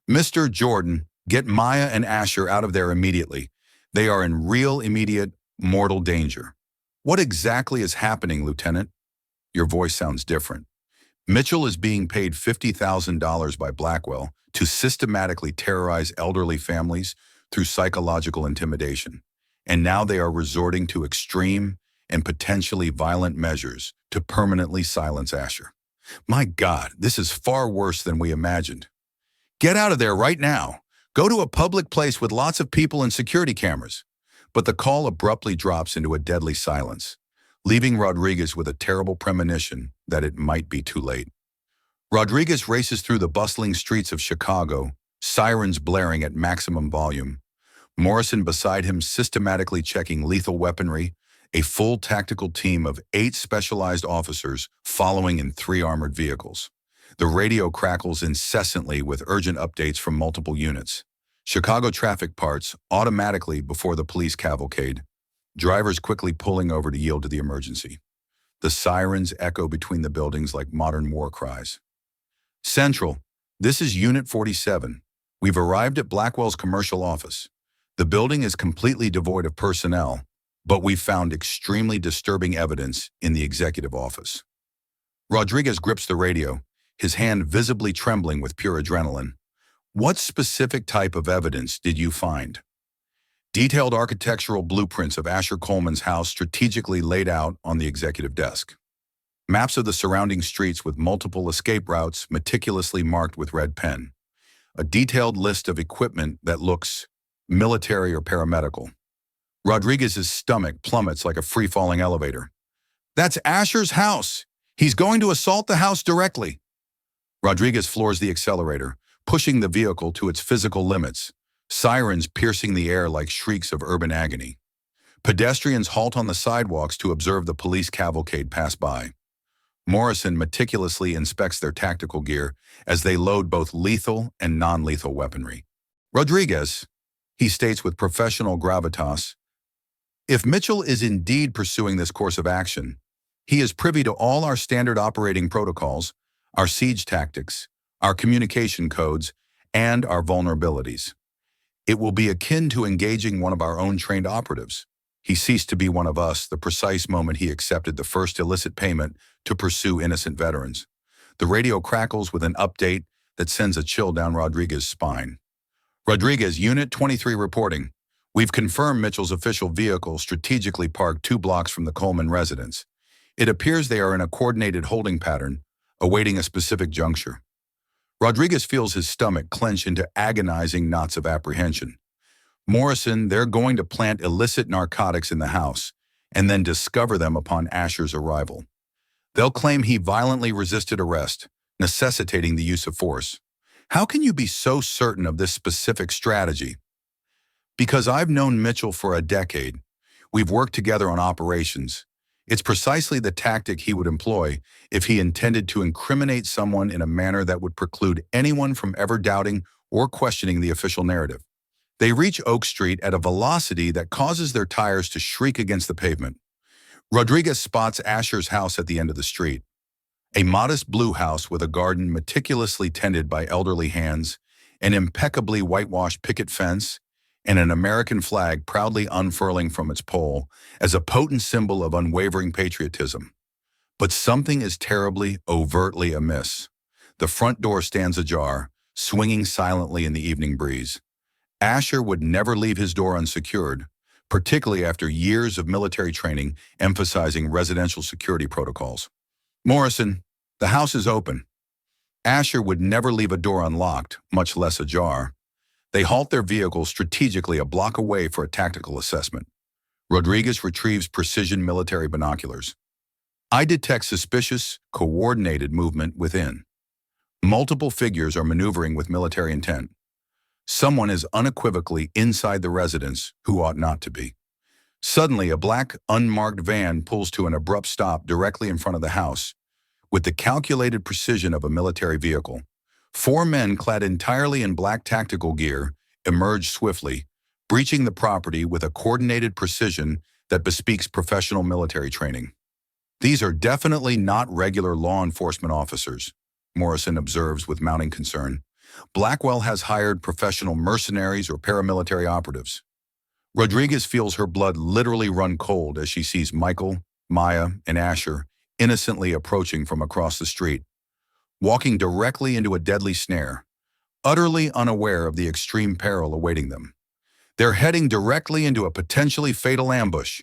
Mr. Jordan, get Maya and Asher out of there immediately. They are in real, immediate, mortal danger. What exactly is happening, Lieutenant? Your voice sounds different. Mitchell is being paid $50,000 by Blackwell to systematically terrorize elderly families through psychological intimidation. And now they are resorting to extreme and potentially violent measures to permanently silence Asher. My God, this is far worse than we imagined. Get out of there right now. Go to a public place with lots of people and security cameras. But the call abruptly drops into a deadly silence, leaving Rodriguez with a terrible premonition that it might be too late. Rodriguez races through the bustling streets of Chicago, sirens blaring at maximum volume. Morrison beside him systematically checking lethal weaponry, a full tactical team of 8 specialized officers following in 3 armored vehicles. The radio crackles incessantly with urgent updates from multiple units. Chicago traffic parts automatically before the police cavalcade, drivers quickly pulling over to yield to the emergency. The sirens echo between the buildings like modern war cries. Central, this is Unit 47. We've arrived at Blackwell's commercial office. The building is completely devoid of personnel, but we've found extremely disturbing evidence in the executive office. Rodriguez grips the radio, his hand visibly trembling with pure adrenaline. What specific type of evidence did you find? Detailed architectural blueprints of Asher Coleman's house strategically laid out on the executive desk. Maps of the surrounding streets with multiple escape routes meticulously marked with red pen. A detailed list of equipment that looks military or paramedical. Rodriguez's stomach plummets like a free-falling elevator. That's Asher's house. He's going to assault the house directly. Rodriguez floors the accelerator, pushing the vehicle to its physical limits, sirens piercing the air like shrieks of urban agony. Pedestrians halt on the sidewalks to observe the police cavalcade pass by. Morrison meticulously inspects their tactical gear as they load both lethal and non-lethal weaponry. Rodriguez, he states with professional gravitas, if Mitchell is indeed pursuing this course of action, he is privy to all our standard operating protocols, our siege tactics, our communication codes, and our vulnerabilities. It will be akin to engaging one of our own trained operatives. He ceased to be one of us the precise moment he accepted the first illicit payment to pursue innocent veterans. The radio crackles with an update that sends a chill down Rodriguez's spine. Rodriguez, Unit 23 reporting. We've confirmed Mitchell's official vehicle strategically parked 2 blocks from the Coleman residence. It appears they are in a coordinated holding pattern, awaiting a specific juncture. Rodriguez feels his stomach clench into agonizing knots of apprehension. Morrison, they're going to plant illicit narcotics in the house and then discover them upon Asher's arrival. They'll claim he violently resisted arrest, necessitating the use of force. How can you be so certain of this specific strategy? Because I've known Mitchell for a decade. We've worked together on operations. It's precisely the tactic he would employ if he intended to incriminate someone in a manner that would preclude anyone from ever doubting or questioning the official narrative. They reach Oak Street at a velocity that causes their tires to shriek against the pavement. Rodriguez spots Asher's house at the end of the street. A modest blue house with a garden meticulously tended by elderly hands, an impeccably whitewashed picket fence, and an American flag proudly unfurling from its pole as a potent symbol of unwavering patriotism. But something is terribly, overtly amiss. The front door stands ajar, swinging silently in the evening breeze. Asher would never leave his door unsecured, particularly after years of military training emphasizing residential security protocols. Morrison, the house is open. Asher would never leave a door unlocked, much less ajar. They halt their vehicle strategically a block away for a tactical assessment. Rodriguez retrieves precision military binoculars. I detect suspicious, coordinated movement within. Multiple figures are maneuvering with military intent. Someone is unequivocally inside the residence who ought not to be. Suddenly, a black, unmarked van pulls to an abrupt stop directly in front of the house, with the calculated precision of a military vehicle. 4 men clad entirely in black tactical gear emerge swiftly, breaching the property with a coordinated precision that bespeaks professional military training. These are definitely not regular law enforcement officers, Morrison observes with mounting concern. Blackwell has hired professional mercenaries or paramilitary operatives. Rodriguez feels her blood literally run cold as she sees Michael, Maya, and Asher innocently approaching from across the street, walking directly into a deadly snare, utterly unaware of the extreme peril awaiting them. They're heading directly into a potentially fatal ambush.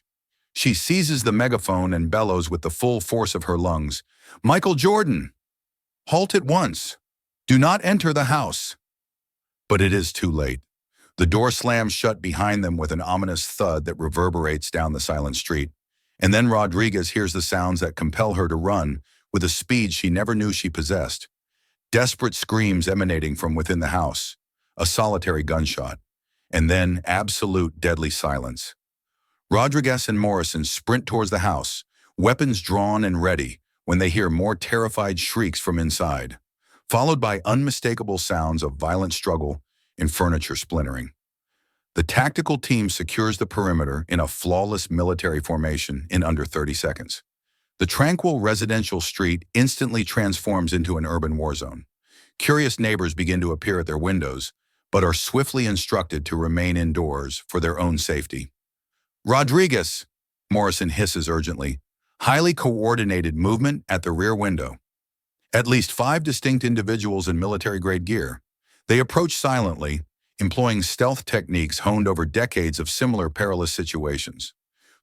She seizes the megaphone and bellows with the full force of her lungs. "Michael Jordan! Halt at once! Do not enter the house!" But it is too late. The door slams shut behind them with an ominous thud that reverberates down the silent street. And then Rodriguez hears the sounds that compel her to run with a speed she never knew she possessed. Desperate screams emanating from within the house, a solitary gunshot, and then absolute deadly silence. Rodriguez and Morrison sprint towards the house, weapons drawn and ready, when they hear more terrified shrieks from inside, followed by unmistakable sounds of violent struggle and furniture splintering. The tactical team secures the perimeter in a flawless military formation in under 30 seconds. The tranquil residential street instantly transforms into an urban war zone. Curious neighbors begin to appear at their windows, but are swiftly instructed to remain indoors for their own safety. "Rodriguez," Morrison hisses urgently. Highly coordinated movement at the rear window. At least 5 distinct individuals in military-grade gear. They approach silently, employing stealth techniques honed over decades of similar perilous situations.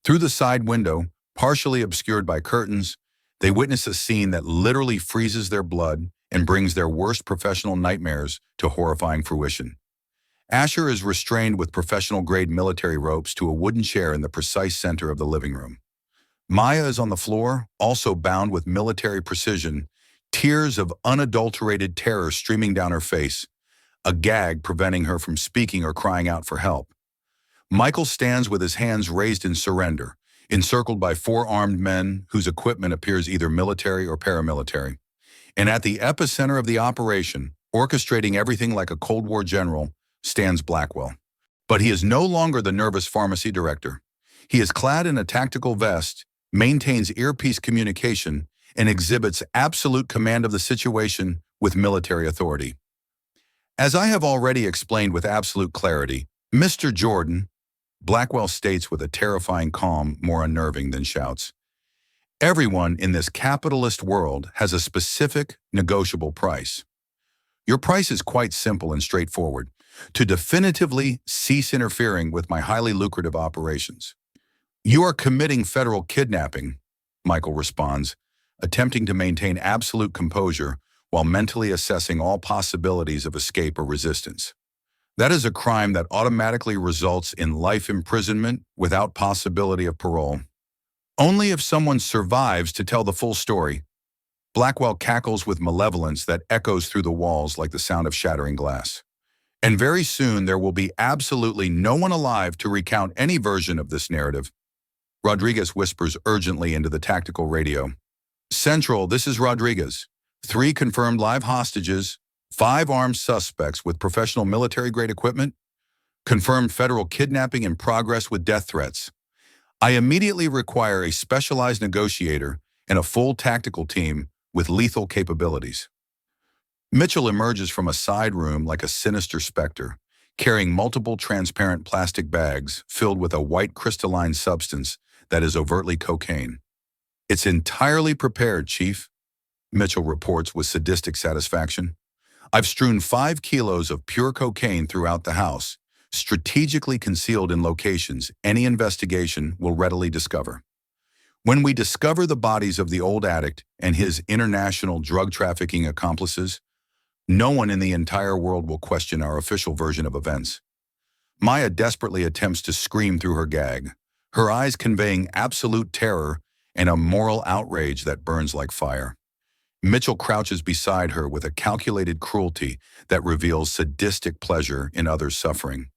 Through the side window, partially obscured by curtains, they witness a scene that literally freezes their blood and brings their worst professional nightmares to horrifying fruition. Asher is restrained with professional-grade military ropes to a wooden chair in the precise center of the living room. Maya is on the floor, also bound with military precision, tears of unadulterated terror streaming down her face, a gag preventing her from speaking or crying out for help. Michael stands with his hands raised in surrender, encircled by 4 armed men whose equipment appears either military or paramilitary. And at the epicenter of the operation, orchestrating everything like a Cold War general, stands Blackwell. But he is no longer the nervous pharmacy director. He is clad in a tactical vest, maintains earpiece communication, and exhibits absolute command of the situation with military authority. "As I have already explained with absolute clarity, Mr. Jordan," Blackwell states with a terrifying calm more unnerving than shouts, "everyone in this capitalist world has a specific, negotiable price. Your price is quite simple and straightforward: to definitively cease interfering with my highly lucrative operations." "You are committing federal kidnapping," Michael responds, attempting to maintain absolute composure while mentally assessing all possibilities of escape or resistance. "That is a crime that automatically results in life imprisonment without possibility of parole. Only if someone survives to tell the full story." Blackwell cackles with malevolence that echoes through the walls like the sound of shattering glass. "And very soon there will be absolutely no one alive to recount any version of this narrative." Rodriguez whispers urgently into the tactical radio. "Central, this is Rodriguez. 3 confirmed live hostages, 5 armed suspects with professional military-grade equipment, confirmed federal kidnapping in progress with death threats. I immediately require a specialized negotiator and a full tactical team with lethal capabilities." Mitchell emerges from a side room like a sinister specter, carrying multiple transparent plastic bags filled with a white crystalline substance that is overtly cocaine. "It's entirely prepared, Chief," Mitchell reports with sadistic satisfaction. "I've strewn 5 kilos of pure cocaine throughout the house, strategically concealed in locations any investigation will readily discover. When we discover the bodies of the old addict and his international drug trafficking accomplices, no one in the entire world will question our official version of events." Maya desperately attempts to scream through her gag, her eyes conveying absolute terror and a moral outrage that burns like fire. Mitchell crouches beside her with a calculated cruelty that reveals sadistic pleasure in others' suffering.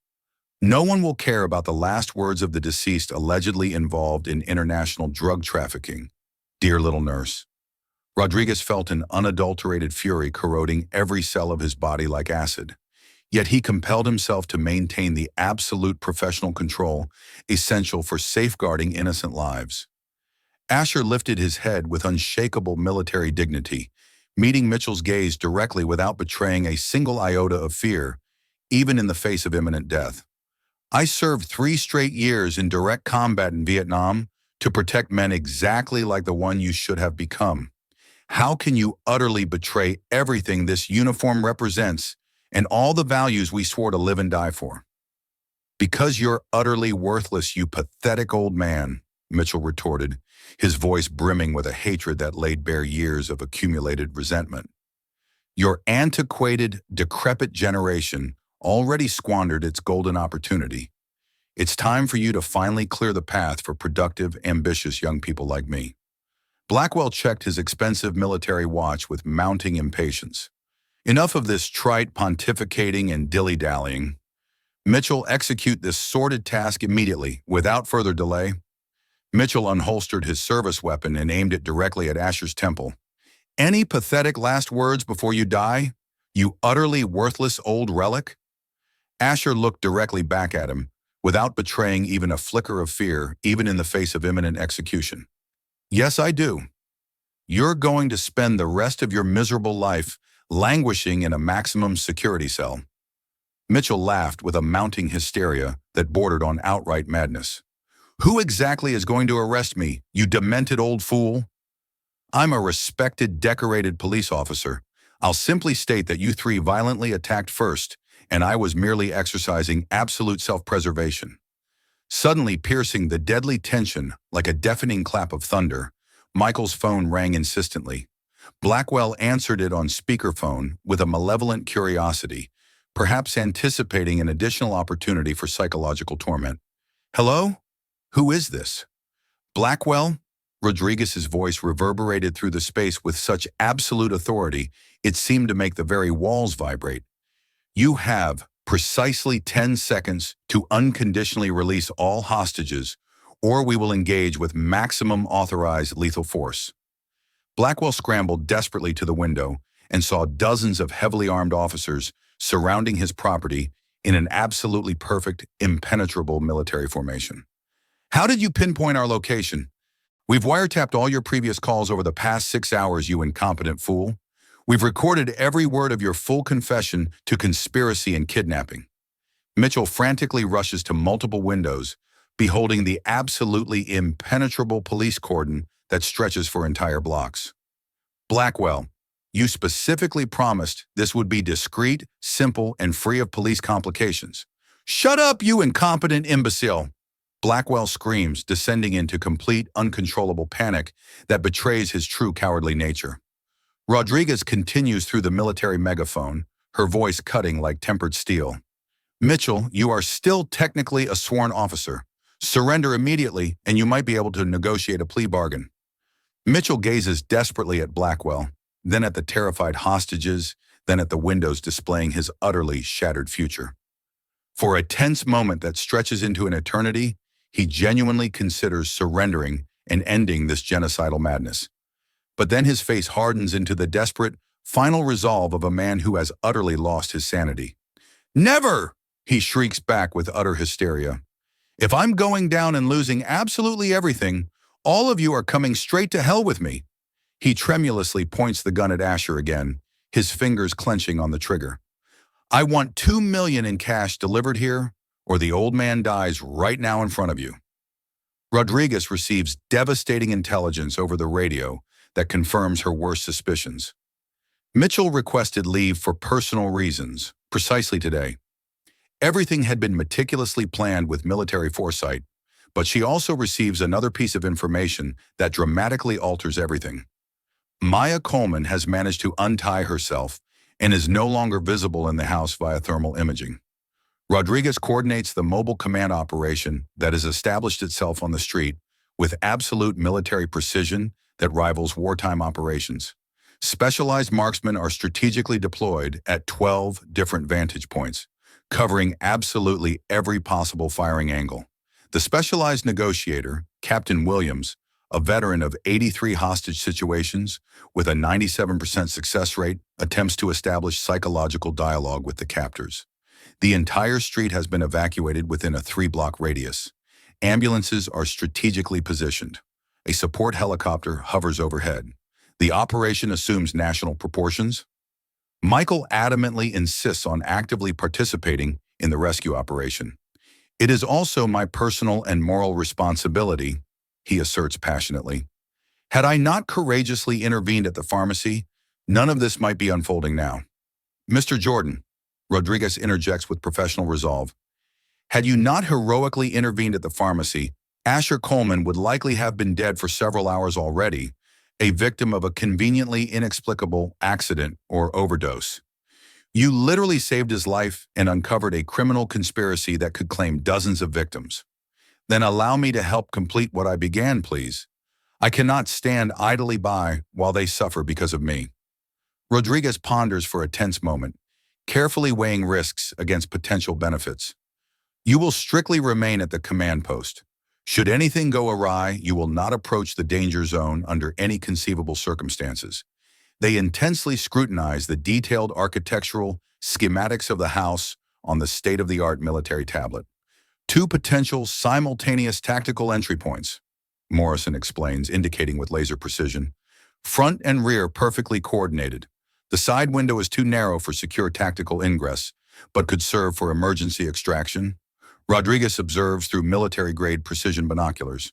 "No one will care about the last words of the deceased allegedly involved in international drug trafficking, dear little nurse." Rodriguez felt an unadulterated fury corroding every cell of his body like acid. Yet he compelled himself to maintain the absolute professional control essential for safeguarding innocent lives. Asher lifted his head with unshakable military dignity, meeting Mitchell's gaze directly without betraying a single iota of fear, even in the face of imminent death. "I served 3 straight years in direct combat in Vietnam to protect men exactly like the one you should have become. How can you utterly betray everything this uniform represents and all the values we swore to live and die for?" "Because you're utterly worthless, you pathetic old man," Mitchell retorted, his voice brimming with a hatred that laid bare years of accumulated resentment. "Your antiquated, decrepit generation already squandered its golden opportunity. It's time for you to finally clear the path for productive, ambitious young people like me." Blackwell checked his expensive military watch with mounting impatience. "Enough of this trite pontificating and dilly-dallying. Mitchell, execute this sordid task immediately, without further delay." Mitchell unholstered his service weapon and aimed it directly at Asher's temple. "Any pathetic last words before you die, you utterly worthless old relic?" Asher looked directly back at him, without betraying even a flicker of fear, even in the face of imminent execution. "Yes, I do. You're going to spend the rest of your miserable life languishing in a maximum security cell." Mitchell laughed with a mounting hysteria that bordered on outright madness. "Who exactly is going to arrest me, you demented old fool?" "I'm a respected, decorated police officer. I'll simply state that you 3 violently attacked first, and I was merely exercising absolute self-preservation." Suddenly piercing the deadly tension like a deafening clap of thunder, Michael's phone rang insistently. Blackwell answered it on speakerphone with a malevolent curiosity, perhaps anticipating an additional opportunity for psychological torment. "Hello? Who is this?" "Blackwell?" Rodriguez's voice reverberated through the space with such absolute authority it seemed to make the very walls vibrate. "You have precisely 10 seconds to unconditionally release all hostages, or we will engage with maximum authorized lethal force." Blackwell scrambled desperately to the window and saw dozens of heavily armed officers surrounding his property in an absolutely perfect, impenetrable military formation. "How did you pinpoint our location?" "We've wiretapped all your previous calls over the past 6 hours, you incompetent fool. We've recorded every word of your full confession to conspiracy and kidnapping." Mitchell frantically rushes to multiple windows, beholding the absolutely impenetrable police cordon that stretches for entire blocks. "Blackwell, you specifically promised this would be discreet, simple, and free of police complications." "Shut up, you incompetent imbecile!" Blackwell screams, descending into complete, uncontrollable panic that betrays his true cowardly nature. Rodriguez continues through the military megaphone, her voice cutting like tempered steel. "Mitchell, you are still technically a sworn officer. Surrender immediately, and you might be able to negotiate a plea bargain." Mitchell gazes desperately at Blackwell, then at the terrified hostages, then at the windows displaying his utterly shattered future. For a tense moment that stretches into an eternity, he genuinely considers surrendering and ending this genocidal madness. But then his face hardens into the desperate, final resolve of a man who has utterly lost his sanity. "Never!" he shrieks back with utter hysteria. "If I'm going down and losing absolutely everything, all of you are coming straight to hell with me." He tremulously points the gun at Asher again, his fingers clenching on the trigger. I want $2 million in cash delivered here, or the old man dies right now in front of you. Rodriguez receives devastating intelligence over the radio that confirms her worst suspicions. Mitchell requested leave for personal reasons, precisely today. Everything had been meticulously planned with military foresight, but she also receives another piece of information that dramatically alters everything. Maya Coleman has managed to untie herself and is no longer visible in the house via thermal imaging. Rodriguez coordinates the mobile command operation that has established itself on the street with absolute military precision that rivals wartime operations. Specialized marksmen are strategically deployed at 12 different vantage points, covering absolutely every possible firing angle. The specialized negotiator, Captain Williams, a veteran of 83 hostage situations with a 97% success rate, attempts to establish psychological dialogue with the captors. The entire street has been evacuated within a 3-block radius. Ambulances are strategically positioned. A support helicopter hovers overhead. The operation assumes national proportions. Michael adamantly insists on actively participating in the rescue operation. It is also my personal and moral responsibility, he asserts passionately. Had I not courageously intervened at the pharmacy, none of this might be unfolding now. Mr. Jordan, Rodriguez interjects with professional resolve, had you not heroically intervened at the pharmacy, Asher Coleman would likely have been dead for several hours already, a victim of a conveniently inexplicable accident or overdose. You literally saved his life and uncovered a criminal conspiracy that could claim dozens of victims. Then allow me to help complete what I began, please. I cannot stand idly by while they suffer because of me. Rodriguez ponders for a tense moment, carefully weighing risks against potential benefits. You will strictly remain at the command post. Should anything go awry, you will not approach the danger zone under any conceivable circumstances. They intensely scrutinize the detailed architectural schematics of the house on the state-of-the-art military tablet. 2 potential simultaneous tactical entry points, Morrison explains, indicating with laser precision. Front and rear perfectly coordinated. The side window is too narrow for secure tactical ingress, but could serve for emergency extraction. Rodriguez observes through military-grade precision binoculars.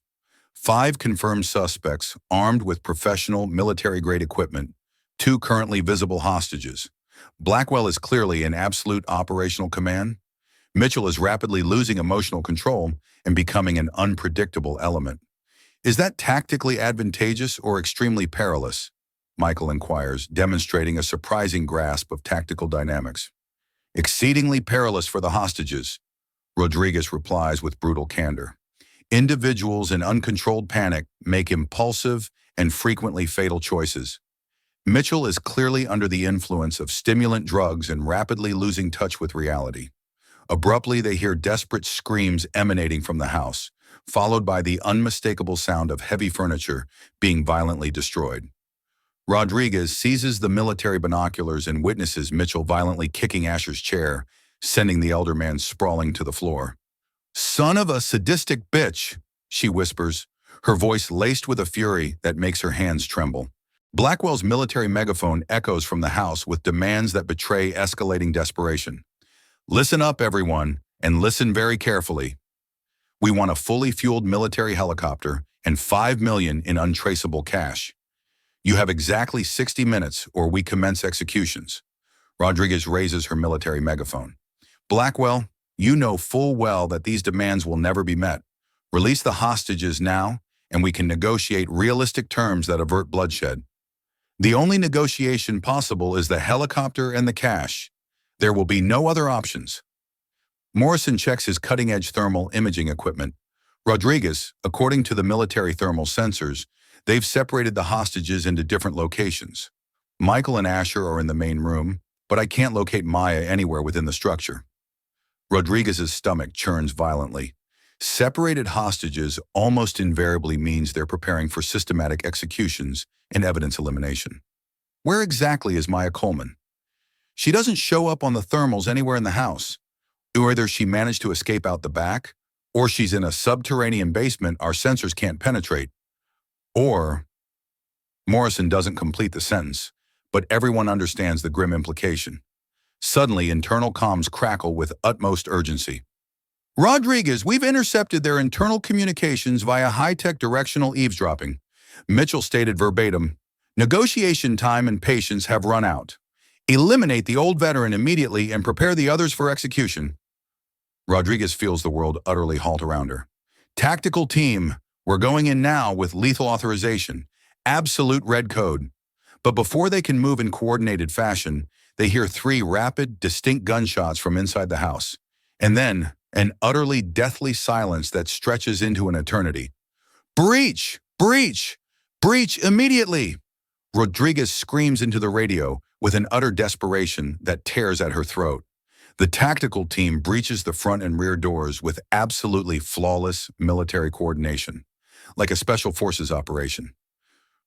5 confirmed suspects armed with professional military-grade equipment, 2 currently visible hostages. Blackwell is clearly in absolute operational command. Mitchell is rapidly losing emotional control and becoming an unpredictable element. Is that tactically advantageous or extremely perilous? Michael inquires, demonstrating a surprising grasp of tactical dynamics. Exceedingly perilous for the hostages, Rodriguez replies with brutal candor. Individuals in uncontrolled panic make impulsive and frequently fatal choices. Mitchell is clearly under the influence of stimulant drugs and rapidly losing touch with reality. Abruptly, they hear desperate screams emanating from the house, followed by the unmistakable sound of heavy furniture being violently destroyed. Rodriguez seizes the military binoculars and witnesses Mitchell violently kicking Asher's chair, sending the elder man sprawling to the floor. "Son of a sadistic bitch," she whispers, her voice laced with a fury that makes her hands tremble. Blackwell's military megaphone echoes from the house with demands that betray escalating desperation. "Listen up, everyone, and listen very carefully. We want a fully fueled military helicopter and $5 million in untraceable cash. You have exactly 60 minutes or we commence executions." Rodriguez raises her military megaphone. "Blackwell, you know full well that these demands will never be met. Release the hostages now, and we can negotiate realistic terms that avert bloodshed. The only negotiation possible is the helicopter and the cash. There will be no other options." Morrison checks his cutting-edge thermal imaging equipment. Rodriguez, according to the military thermal sensors, they've separated the hostages into different locations. Michael and Asher are in the main room, but I can't locate Maya anywhere within the structure. Rodriguez's stomach churns violently. Separated hostages almost invariably means they're preparing for systematic executions and evidence elimination. Where exactly is Maya Coleman? She doesn't show up on the thermals anywhere in the house. Either she managed to escape out the back, or she's in a subterranean basement our sensors can't penetrate. Or, Morrison doesn't complete the sentence, but everyone understands the grim implication. Suddenly, internal comms crackle with utmost urgency. Rodriguez, we've intercepted their internal communications via high-tech directional eavesdropping. Mitchell stated verbatim, negotiation time and patience have run out. Eliminate the old veteran immediately and prepare the others for execution. Rodriguez feels the world utterly halt around her. Tactical team, we're going in now with lethal authorization. Absolute red code. But before they can move in coordinated fashion, they hear 3 rapid, distinct gunshots from inside the house. And then, an utterly deathly silence that stretches into an eternity. Breach! Breach! Breach immediately! Rodriguez screams into the radio with an utter desperation that tears at her throat. The tactical team breaches the front and rear doors with absolutely flawless military coordination, like a special forces operation.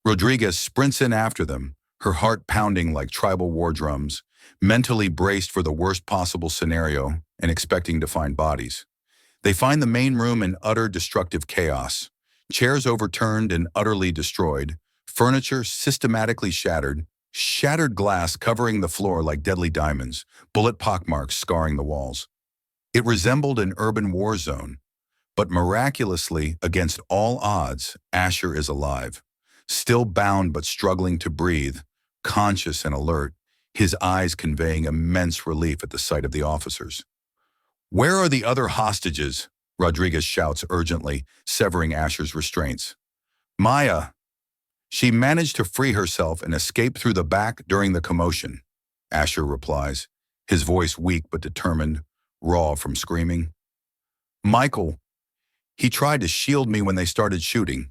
Rodriguez sprints in after them, her heart pounding like tribal war drums, mentally braced for the worst possible scenario and expecting to find bodies. They find the main room in utter destructive chaos. Chairs overturned and utterly destroyed, furniture systematically shattered, shattered glass covering the floor like deadly diamonds, bullet pockmarks scarring the walls. It resembled an urban war zone, but miraculously, against all odds, Asher is alive. Still bound but struggling to breathe, conscious and alert, his eyes conveying immense relief at the sight of the officers. Where are the other hostages? Rodriguez shouts urgently, severing Asher's restraints. Maya. She managed to free herself and escape through the back during the commotion, Asher replies, his voice weak but determined, raw from screaming. Michael. He tried to shield me when they started shooting.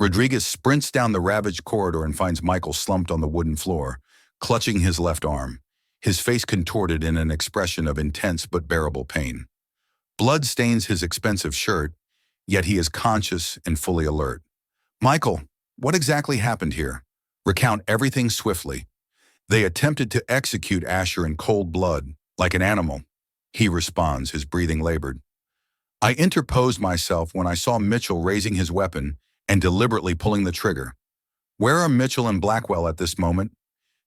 Rodriguez sprints down the ravaged corridor and finds Michael slumped on the wooden floor, clutching his left arm, his face contorted in an expression of intense but bearable pain. Blood stains his expensive shirt, yet he is conscious and fully alert. Michael, what exactly happened here? Recount everything swiftly. They attempted to execute Asher in cold blood, like an animal. He responds, his breathing labored. I interposed myself when I saw Mitchell raising his weapon and deliberately pulling the trigger. Where are Mitchell and Blackwell at this moment?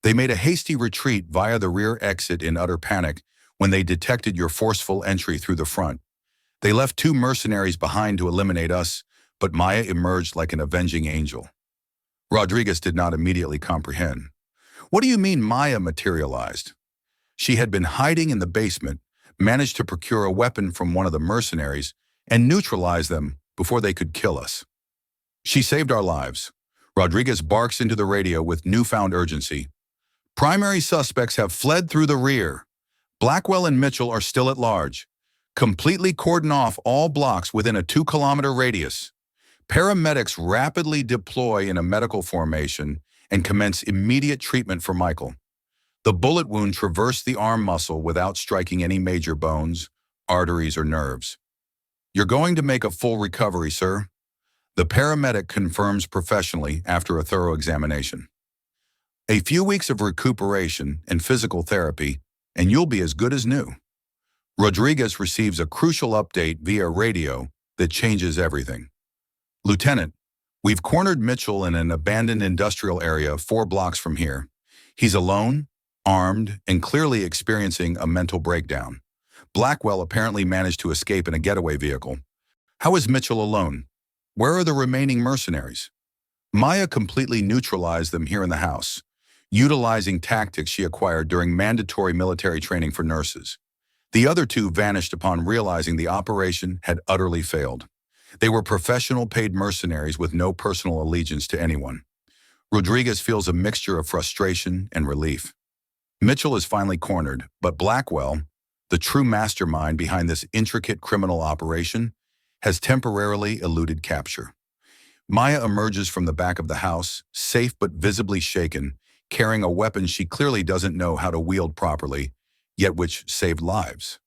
They made a hasty retreat via the rear exit in utter panic when they detected your forceful entry through the front. They left 2 mercenaries behind to eliminate us, but Maya emerged like an avenging angel. Rodriguez did not immediately comprehend. What do you mean Maya materialized? She had been hiding in the basement, managed to procure a weapon from one of the mercenaries, and neutralize them before they could kill us. She saved our lives. Rodriguez barks into the radio with newfound urgency. Primary suspects have fled through the rear. Blackwell and Mitchell are still at large. Completely cordon off all blocks within a 2-kilometer radius. Paramedics rapidly deploy in a medical formation and commence immediate treatment for Michael. The bullet wound traversed the arm muscle without striking any major bones, arteries, or nerves. You're going to make a full recovery, sir. The paramedic confirms professionally after a thorough examination. A few weeks of recuperation and physical therapy, and you'll be as good as new. Rodriguez receives a crucial update via radio that changes everything. Lieutenant, we've cornered Mitchell in an abandoned industrial area 4 blocks from here. He's alone, armed, and clearly experiencing a mental breakdown. Blackwell apparently managed to escape in a getaway vehicle. How is Mitchell alone? Where are the remaining mercenaries? Maya completely neutralized them here in the house, utilizing tactics she acquired during mandatory military training for nurses. The other 2 vanished upon realizing the operation had utterly failed. They were professional paid mercenaries with no personal allegiance to anyone. Rodriguez feels a mixture of frustration and relief. Mitchell is finally cornered, but Blackwell, the true mastermind behind this intricate criminal operation, has temporarily eluded capture. Maya emerges from the back of the house, safe but visibly shaken, carrying a weapon she clearly doesn't know how to wield properly, yet which saved lives.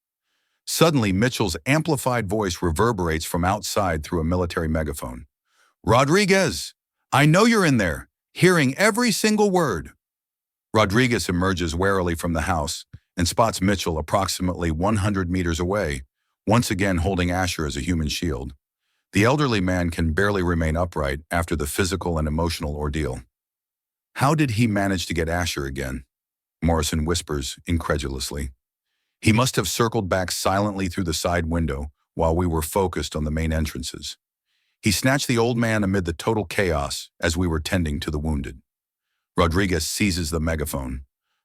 Suddenly, Mitchell's amplified voice reverberates from outside through a military megaphone. Rodriguez, I know you're in there, hearing every single word. Rodriguez emerges warily from the house and spots Mitchell approximately 100 meters away, once again holding Asher as a human shield. The elderly man can barely remain upright after the physical and emotional ordeal. How did he manage to get Asher again? Morrison whispers incredulously. He must have circled back silently through the side window while we were focused on the main entrances. He snatched the old man amid the total chaos as we were tending to the wounded. Rodriguez seizes the megaphone,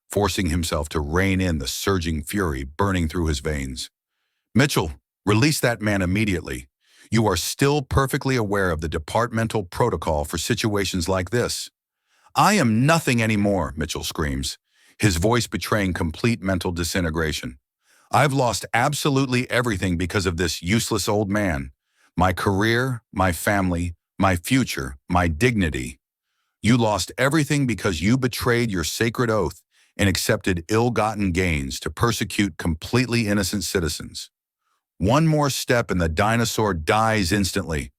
forcing himself to rein in the surging fury burning through his veins. Mitchell, release that man immediately. You are still perfectly aware of the departmental protocol for situations like this. I am nothing anymore, Mitchell screams, his voice betraying complete mental disintegration. I've lost absolutely everything because of this useless old man. My career, my family, my future, my dignity. You lost everything because you betrayed your sacred oath and accepted ill-gotten gains to persecute completely innocent citizens. One more step and the dinosaur dies instantly.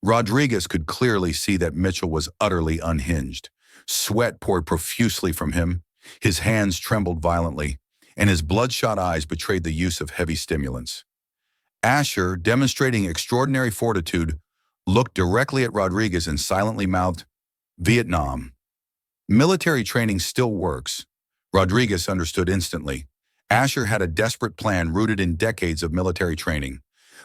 Rodriguez could clearly see that Mitchell was utterly unhinged. Sweat poured profusely from him, his hands trembled violently, and his bloodshot eyes betrayed the use of heavy stimulants. Asher, demonstrating extraordinary fortitude, looked directly at Rodriguez and silently mouthed, Vietnam. Military training still works. Rodriguez understood instantly. Asher had a desperate plan rooted in decades of military training.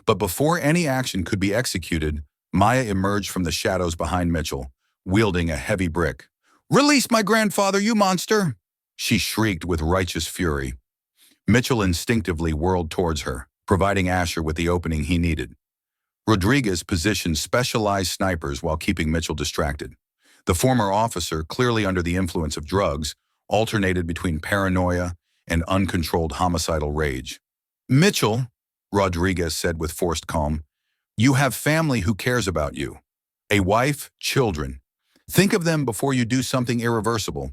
But before any action could be executed, Maya emerged from the shadows behind Mitchell, wielding a heavy brick. Release my grandfather, you monster! She shrieked with righteous fury. Mitchell instinctively whirled towards her, providing Asher with the opening he needed. Rodriguez positioned specialized snipers while keeping Mitchell distracted. The former officer, clearly under the influence of drugs, alternated between paranoia and uncontrolled homicidal rage. Mitchell, Rodriguez said with forced calm, you have family who cares about you. A wife, children. Think of them before you do something irreversible.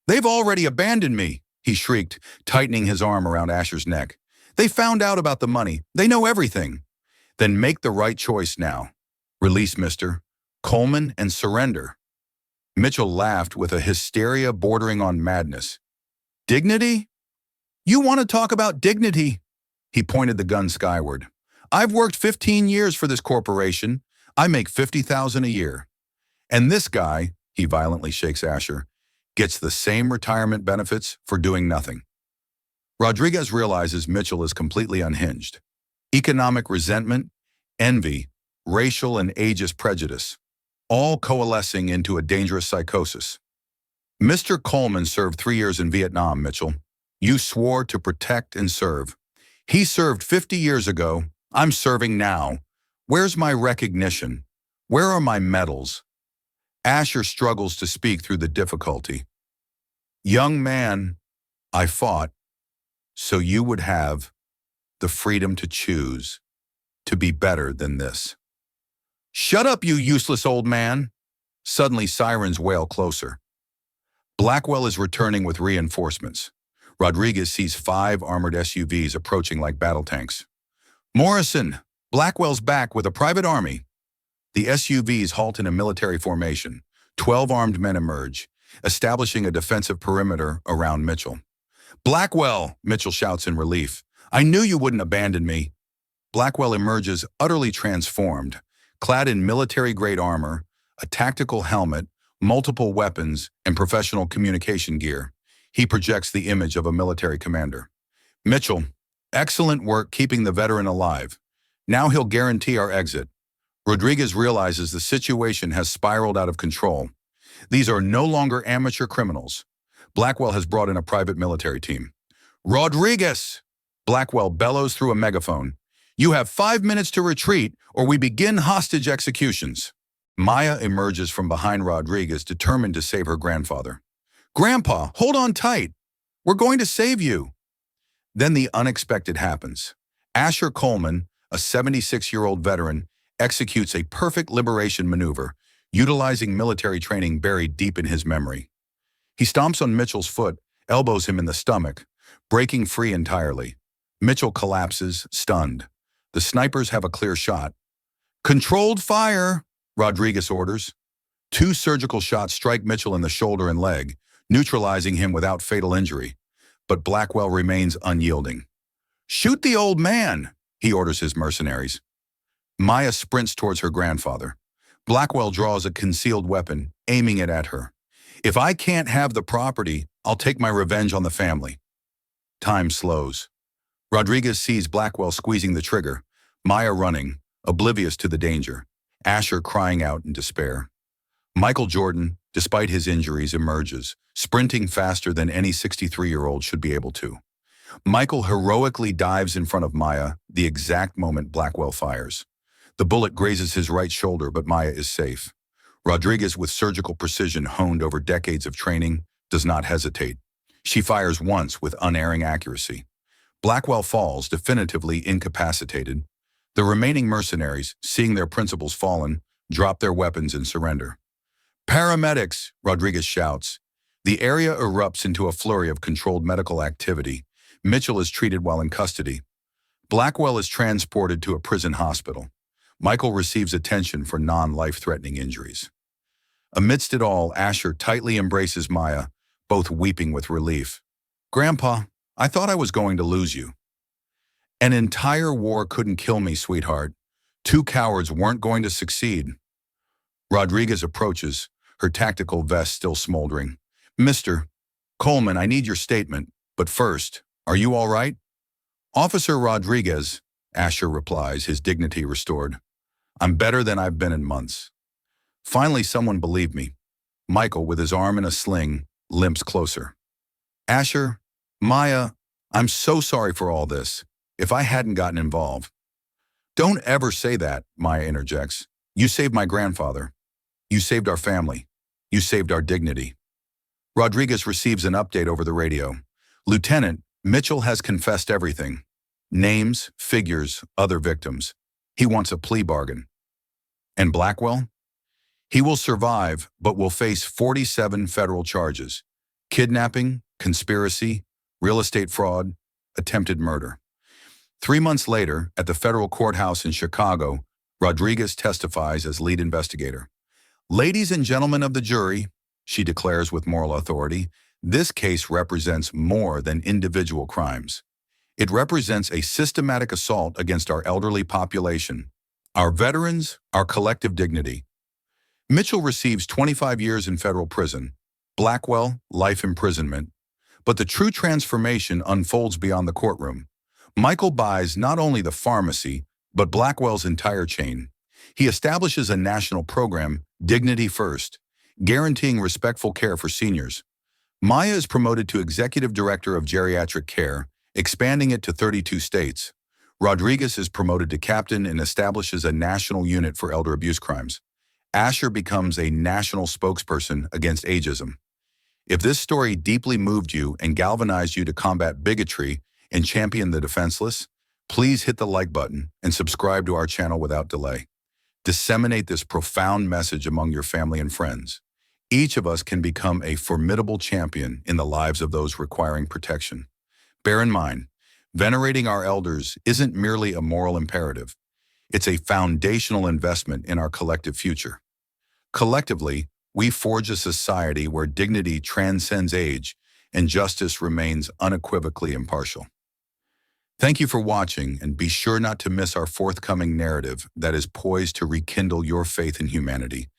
They've already abandoned me, he shrieked, tightening his arm around Asher's neck. They found out about the money. They know everything. Then make the right choice now. Release Mr. Coleman and surrender. Mitchell laughed with a hysteria bordering on madness. Dignity? You want to talk about dignity? He pointed the gun skyward. I've worked 15 years for this corporation. I make $50,000 a year. And this guy, he violently shakes Asher, gets the same retirement benefits for doing nothing. Rodriguez realizes Mitchell is completely unhinged. Economic resentment, envy, racial and ageist prejudice, all coalescing into a dangerous psychosis. Mr. Coleman served 3 years in Vietnam, Mitchell. You swore to protect and serve. He served 50 years ago. I'm serving now. Where's my recognition? Where are my medals? Asher struggles to speak through the difficulty. Young man, I fought so you would have the freedom to choose to be better than this. Shut up, you useless old man! Suddenly sirens wail closer. Blackwell is returning with reinforcements. Rodriguez sees 5 armored SUVs approaching like battle tanks. Morrison, Blackwell's back with a private army. The SUVs halt in a military formation. 12 armed men emerge, establishing a defensive perimeter around Mitchell. Blackwell, Mitchell shouts in relief. I knew you wouldn't abandon me. Blackwell emerges utterly transformed, clad in military-grade armor, a tactical helmet, multiple weapons, and professional communication gear. He projects the image of a military commander. Mitchell, excellent work keeping the veteran alive. Now he'll guarantee our exit. Rodriguez realizes the situation has spiraled out of control. These are no longer amateur criminals. Blackwell has brought in a private military team. Rodriguez! Blackwell bellows through a megaphone. You have 5 minutes to retreat or we begin hostage executions. Maya emerges from behind Rodriguez, determined to save her grandfather. Grandpa, hold on tight. We're going to save you. Then the unexpected happens. Asher Coleman, a 76-year-old veteran, executes a perfect liberation maneuver, utilizing military training buried deep in his memory. He stomps on Mitchell's foot, elbows him in the stomach, breaking free entirely. Mitchell collapses, stunned. The snipers have a clear shot. Controlled fire, Rodriguez orders. 2 surgical shots strike Mitchell in the shoulder and leg, neutralizing him without fatal injury. But Blackwell remains unyielding. Shoot the old man, he orders his mercenaries. Maya sprints towards her grandfather. Blackwell draws a concealed weapon, aiming it at her. If I can't have the property, I'll take my revenge on the family. Time slows. Rodriguez sees Blackwell squeezing the trigger, Maya running, oblivious to the danger, Asher crying out in despair. Michael Jordan, despite his injuries, emerges, sprinting faster than any 63-year-old should be able to. Michael heroically dives in front of Maya the exact moment Blackwell fires. The bullet grazes his right shoulder, but Maya is safe. Rodriguez, with surgical precision honed over decades of training, does not hesitate. She fires once with unerring accuracy. Blackwell falls, definitively incapacitated. The remaining mercenaries, seeing their principals fallen, drop their weapons and surrender. "Paramedics!" Rodriguez shouts. The area erupts into a flurry of controlled medical activity. Mitchell is treated while in custody. Blackwell is transported to a prison hospital. Michael receives attention for non-life-threatening injuries. Amidst it all, Asher tightly embraces Maya, both weeping with relief. "Grandpa, I thought I was going to lose you." "An entire war couldn't kill me, sweetheart. Two cowards weren't going to succeed." Rodriguez approaches, her tactical vest still smoldering. "Mr. Coleman, I need your statement, but first, are you all right?" "Officer Rodriguez," Asher replies, his dignity restored. "I'm better than I've been in months." Finally, someone believed me. Michael, with his arm in a sling, limps closer. "Asher, Maya, I'm so sorry for all this. If I hadn't gotten involved." "Don't ever say that," Maya interjects. "You saved my grandfather. You saved our family. You saved our dignity." Rodriguez receives an update over the radio. "Lieutenant, Mitchell has confessed everything. Names, figures, other victims. He wants a plea bargain." "And Blackwell?" "He will survive, but will face 47 federal charges: kidnapping, conspiracy, real estate fraud, attempted murder." 3 months later, at the federal courthouse in Chicago, Rodriguez testifies as lead investigator. "Ladies and gentlemen of the jury," she declares with moral authority, "this case represents more than individual crimes. It represents a systematic assault against our elderly population, our veterans, our collective dignity." Mitchell receives 25 years in federal prison, Blackwell, life imprisonment. But the true transformation unfolds beyond the courtroom. Michael buys not only the pharmacy, but Blackwell's entire chain. He establishes a national program, Dignity First, guaranteeing respectful care for seniors. Maya is promoted to Executive Director of Geriatric Care, expanding it to 32 states. Rodriguez is promoted to Captain and establishes a national unit for elder abuse crimes. Asher becomes a national spokesperson against ageism. If this story deeply moved you and galvanized you to combat bigotry and champion the defenseless, please hit the like button and subscribe to our channel without delay. Disseminate this profound message among your family and friends. Each of us can become a formidable champion in the lives of those requiring protection. Bear in mind, venerating our elders isn't merely a moral imperative. It's a foundational investment in our collective future. Collectively, we forge a society where dignity transcends age and justice remains unequivocally impartial. Thank you for watching, and be sure not to miss our forthcoming narrative that is poised to rekindle your faith in humanity.